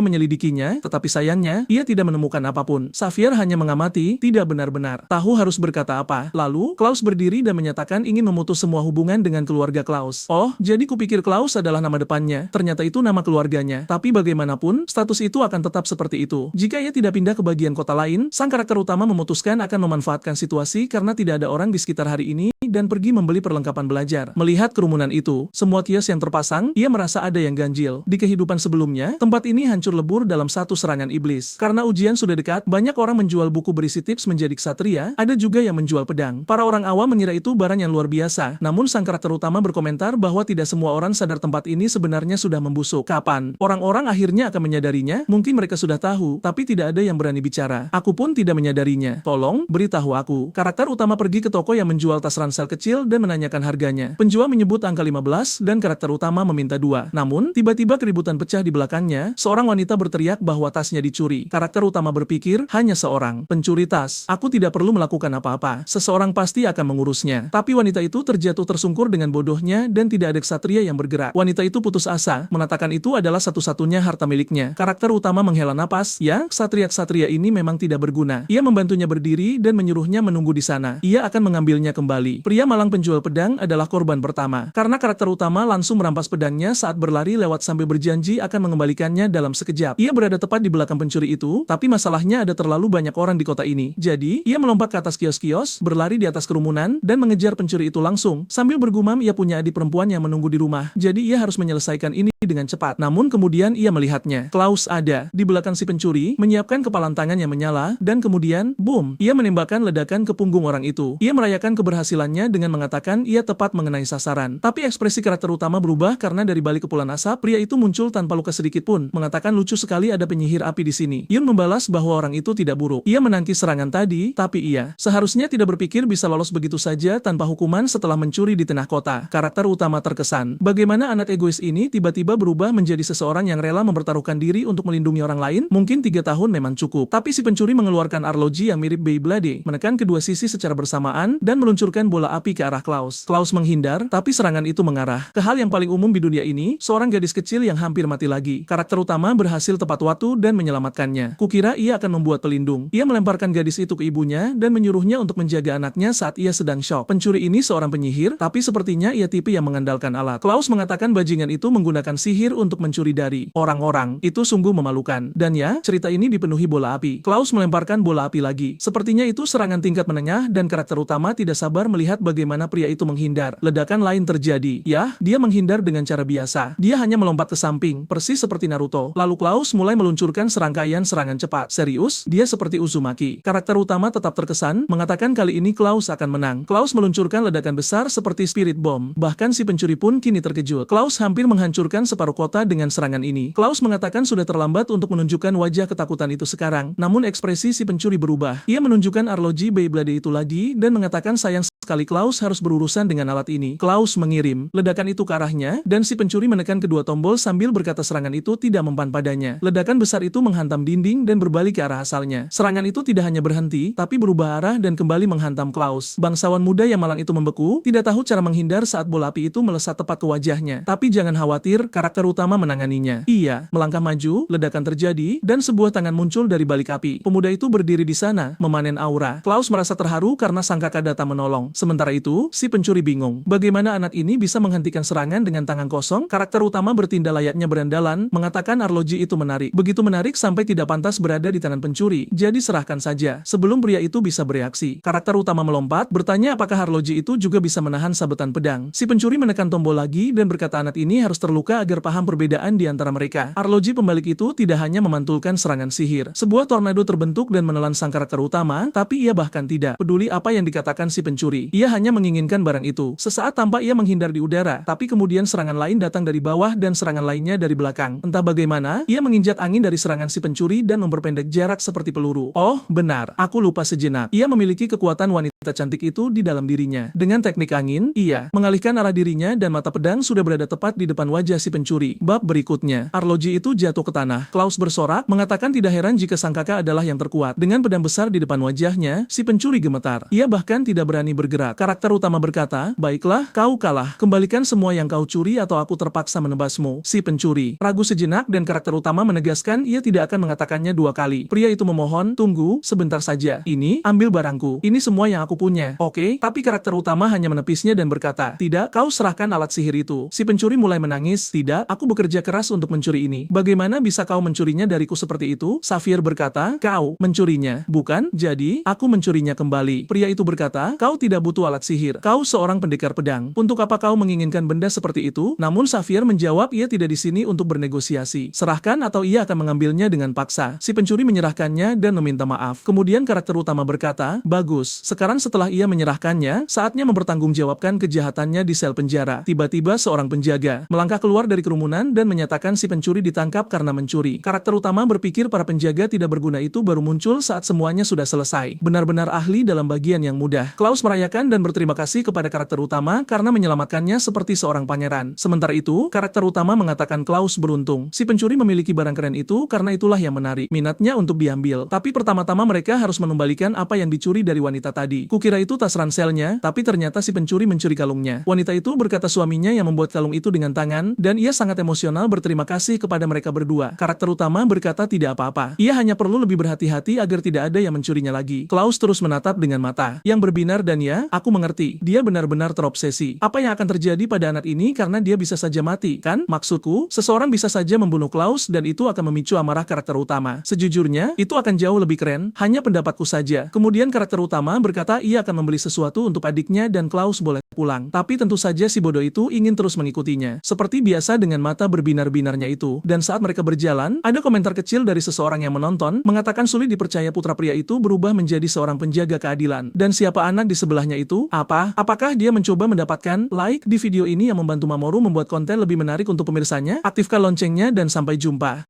menyelidikinya, tetapi sayangnya, ia tidak menemukan apapun. Xavier hanya mengamati, tidak benar-benar tahu harus berkata apa. Lalu, Klaus berdiri dan menyatakan ingin memutus semua hubungan dengan keluarga Klaus. Oh, jadi kupikir Klaus adalah nama depannya. Ternyata itu nama keluarganya. Tapi bagaimanapun, status itu akan tetap seperti itu. Jika ia tidak pindah ke bagian kota lain, sang karakter utama memutuskan akan memanfaatkan situasi karena tidak ada orang di sekitar hari ini dan pergi membeli perlengkapan belajar. Melihat kerumunan itu, semua kios yang terpasang, ia merasa ada yang ganjil. Di kehidupan sebelumnya, tempat ini hancur lebur dalam satu serangan iblis. Karena ujian sudah dekat, banyak orang menjual buku berisi tips menjadi ksatria, ada juga yang menjual pedang. Para orang awam mengira itu barang yang luar biasa, namun sang karakter utama berkomentar bahwa tidak semua orang sadar tempat ini sebenarnya sudah membusuk. Kapan? Orang-orang akhirnya akan menyadarinya, mungkin mereka sudah tahu, tapi tidak ada yang berani bicara. Aku pun tidak menyadarinya. Tolong, beritahu aku. Karakter utama pergi ke toko yang menjual tas ransel kecil dan menanyakan harganya. Penjual menyebut angka 15 dan karakter utama meminta 2. Namun, tiba-tiba keributan pecah di belakangnya, seorang wanita wanita berteriak bahwa tasnya dicuri. Karakter utama berpikir, hanya seorang pencuri tas. Aku tidak perlu melakukan apa-apa. Seseorang pasti akan mengurusnya. Tapi wanita itu terjatuh tersungkur dengan bodohnya dan tidak ada ksatria yang bergerak. Wanita itu putus asa, mengatakan itu adalah satu-satunya harta miliknya. Karakter utama menghela napas, ya, ksatria-ksatria ini memang tidak berguna. Ia membantunya berdiri dan menyuruhnya menunggu di sana. Ia akan mengambilnya kembali. Pria malang penjual pedang adalah korban pertama. Karena karakter utama langsung merampas pedangnya saat berlari lewat sambil berjanji akan mengembalikannya dalam sekejap. Ia berada tepat di belakang pencuri itu, tapi masalahnya ada terlalu banyak orang di kota ini. Jadi, ia melompat ke atas kios-kios, berlari di atas kerumunan, dan mengejar pencuri itu langsung. Sambil bergumam, ia punya adik perempuan yang menunggu di rumah. Jadi ia harus menyelesaikan ini dengan cepat. Namun kemudian ia melihatnya. Klaus ada di belakang si pencuri, menyiapkan kepalan tangan yang menyala, dan kemudian, boom, ia menembakkan ledakan ke punggung orang itu. Ia merayakan keberhasilannya dengan mengatakan ia tepat mengenai sasaran. Tapi ekspresi karakter utama berubah karena dari balik kepulan asap, pria itu muncul tanpa luka sedikit pun, mengatakan lucu sekali ada penyihir api di sini. Yun membalas bahwa orang itu tidak buruk. Ia menangkis serangan tadi, tapi ia seharusnya tidak berpikir bisa lolos begitu saja tanpa hukuman setelah mencuri di tengah kota. Karakter utama terkesan. Bagaimana anak egois ini tiba-tiba berubah menjadi seseorang yang rela mempertaruhkan diri untuk melindungi orang lain? Mungkin 3 tahun memang cukup. Tapi si pencuri mengeluarkan arloji yang mirip Beyblade, menekan kedua sisi secara bersamaan, dan meluncurkan bola api ke arah Klaus. Klaus menghindar, tapi serangan itu mengarah ke hal yang paling umum di dunia ini, seorang gadis kecil yang hampir mati lagi. Karakter utama berhasil tepat waktu dan menyelamatkannya. Kukira ia akan membuat pelindung. Ia melemparkan gadis itu ke ibunya dan menyuruhnya untuk menjaga anaknya saat ia sedang shock. Pencuri ini seorang penyihir, tapi sepertinya ia tipe yang mengandalkan alat. Klaus mengatakan bajingan itu menggunakan sihir untuk mencuri dari orang-orang. Itu sungguh memalukan. Dan ya, cerita ini dipenuhi bola api. Klaus melemparkan bola api lagi. Sepertinya itu serangan tingkat menengah dan karakter utama tidak sabar melihat bagaimana pria itu menghindar. Ledakan lain terjadi. Ya, dia menghindar dengan cara biasa. Dia hanya melompat ke samping, persis seperti Naruto. Lalu Klaus mulai meluncurkan serangkaian serangan cepat. Serius, dia seperti Uzumaki. Karakter utama tetap terkesan, mengatakan kali ini Klaus akan menang. Klaus meluncurkan ledakan besar seperti spirit bomb. Bahkan si pencuri pun kini terkejut. Klaus hampir menghancurkan separuh kota dengan serangan ini. Klaus mengatakan sudah terlambat untuk menunjukkan wajah ketakutan itu sekarang. Namun ekspresi si pencuri berubah. Ia menunjukkan arloji Beyblade itu lagi dan mengatakan sayang sekali Klaus harus berurusan dengan alat ini. Klaus mengirim ledakan itu ke arahnya dan si pencuri menekan kedua tombol sambil berkata serangan itu tidak mempan padanya. Ledakan besar itu menghantam dinding dan berbalik ke arah asalnya. Serangan itu tidak hanya berhenti, tapi berubah arah dan kembali menghantam Klaus. Bangsawan muda yang malang itu membeku, tidak tahu cara menghindar saat bola api itu melesat tepat ke wajahnya. Tapi jangan khawatir, karakter utama menanganinya. Ia melangkah maju, ledakan terjadi, dan sebuah tangan muncul dari balik api. Pemuda itu berdiri di sana, memanen aura. Klaus merasa terharu karena sang kakak datang menolong. Sementara itu, si pencuri bingung. Bagaimana anak ini bisa menghentikan serangan dengan tangan kosong? Karakter utama bertindak layaknya berandalan, mengatakan arloji itu menarik. Begitu menarik sampai tidak pantas berada di tangan pencuri. Jadi serahkan saja. Sebelum pria itu bisa bereaksi, karakter utama melompat, bertanya apakah arloji itu juga bisa menahan sabetan pedang. Si pencuri menekan tombol lagi dan berkata anak ini harus terluka agar paham perbedaan di antara mereka. Arloji pembalik itu tidak hanya memantulkan serangan sihir. Sebuah tornado terbentuk dan menelan sang karakter utama, tapi ia bahkan tidak peduli apa yang dikatakan si pencuri. Ia hanya menginginkan barang itu. Sesaat tampak ia menghindar di udara, tapi kemudian serangan lain datang dari bawah dan serangan lainnya dari belakang. Entah bagaimana, ia menginjak angin dari serangan si pencuri dan memperpendek jarak seperti peluru. Oh, benar. Aku lupa sejenak. Ia memiliki kekuatan wanita cantik itu di dalam dirinya. Dengan teknik angin, ia mengalihkan arah dirinya dan mata pedang sudah berada tepat di depan wajah si pencuri. Bab berikutnya, arloji itu jatuh ke tanah. Klaus bersorak, mengatakan tidak heran jika sang kakak adalah yang terkuat. Dengan pedang besar di depan wajahnya, si pencuri gemetar. Ia bahkan tidak berani bergerak. Karakter utama berkata, baiklah, kau kalah. Kembalikan semua yang kau curi atau aku terpaksa menebasmu. Si pencuri ragu sejenak dan karakter utama menegaskan ia tidak akan mengatakannya 2 kali. Pria itu memohon, tunggu, sebentar saja. Ini, ambil barangku. Ini semua yang aku punya. Oke, tapi karakter utama hanya menepisnya dan berkata, tidak, kau serahkan alat sihir itu. Si pencuri mulai menangis, tidak, aku bekerja keras untuk mencuri ini. Bagaimana bisa kau mencurinya dariku seperti itu? Xavier berkata, kau mencurinya, bukan? Jadi, aku mencurinya kembali. Pria itu berkata, kau tidak butuh alat sihir. Kau seorang pendekar pedang. Untuk apa kau menginginkan benda seperti itu? Namun Xavier menjawab ia tidak di sini untuk bernegosiasi. Serahkan atau ia akan mengambilnya dengan paksa. Si pencuri menyerahkannya dan meminta maaf. Kemudian karakter utama berkata, bagus. Sekarang setelah ia menyerahkannya, saatnya mempertanggungjawabkan kejahatannya di sel penjara. Tiba-tiba seorang penjaga melangkah keluar dari kerumunan dan menyatakan si pencuri ditangkap karena mencuri. Karakter utama berpikir para penjaga tidak berguna itu baru muncul saat semuanya sudah selesai. Benar-benar ahli dalam bagian yang mudah. Klaus merayakan mengiyakan dan berterima kasih kepada karakter utama karena menyelamatkannya seperti seorang pangeran. Sementara itu, karakter utama mengatakan Klaus beruntung. Si pencuri memiliki barang keren itu karena itulah yang menarik minatnya untuk diambil. Tapi pertama-tama mereka harus mengembalikan apa yang dicuri dari wanita tadi. Kukira itu tas ranselnya, tapi ternyata si pencuri mencuri kalungnya. Wanita itu berkata suaminya yang membuat kalung itu dengan tangan, dan ia sangat emosional berterima kasih kepada mereka berdua. Karakter utama berkata tidak apa-apa. Ia hanya perlu lebih berhati-hati agar tidak ada yang mencurinya lagi. Klaus terus menatap dengan mata yang berbinar dan ya, aku mengerti. Dia benar-benar terobsesi. Apa yang akan terjadi pada anak ini karena dia bisa saja mati, kan? Maksudku, seseorang bisa saja membunuh Klaus dan itu akan memicu amarah karakter utama. Sejujurnya, itu akan jauh lebih keren, hanya pendapatku saja. Kemudian karakter utama berkata ia akan membeli sesuatu untuk adiknya dan Klaus boleh pulang. Tapi tentu saja si bodoh itu ingin terus mengikutinya. Seperti biasa dengan mata berbinar-binarnya itu. Dan saat mereka berjalan, ada komentar kecil dari seseorang yang menonton, mengatakan sulit dipercaya putra pria itu berubah menjadi seorang penjaga keadilan. Dan siapa anak di sebelahnya itu? Apakah dia mencoba mendapatkan like di video ini yang membantu Mamoru membuat konten lebih menarik untuk pemirsanya? Aktifkan loncengnya dan sampai jumpa.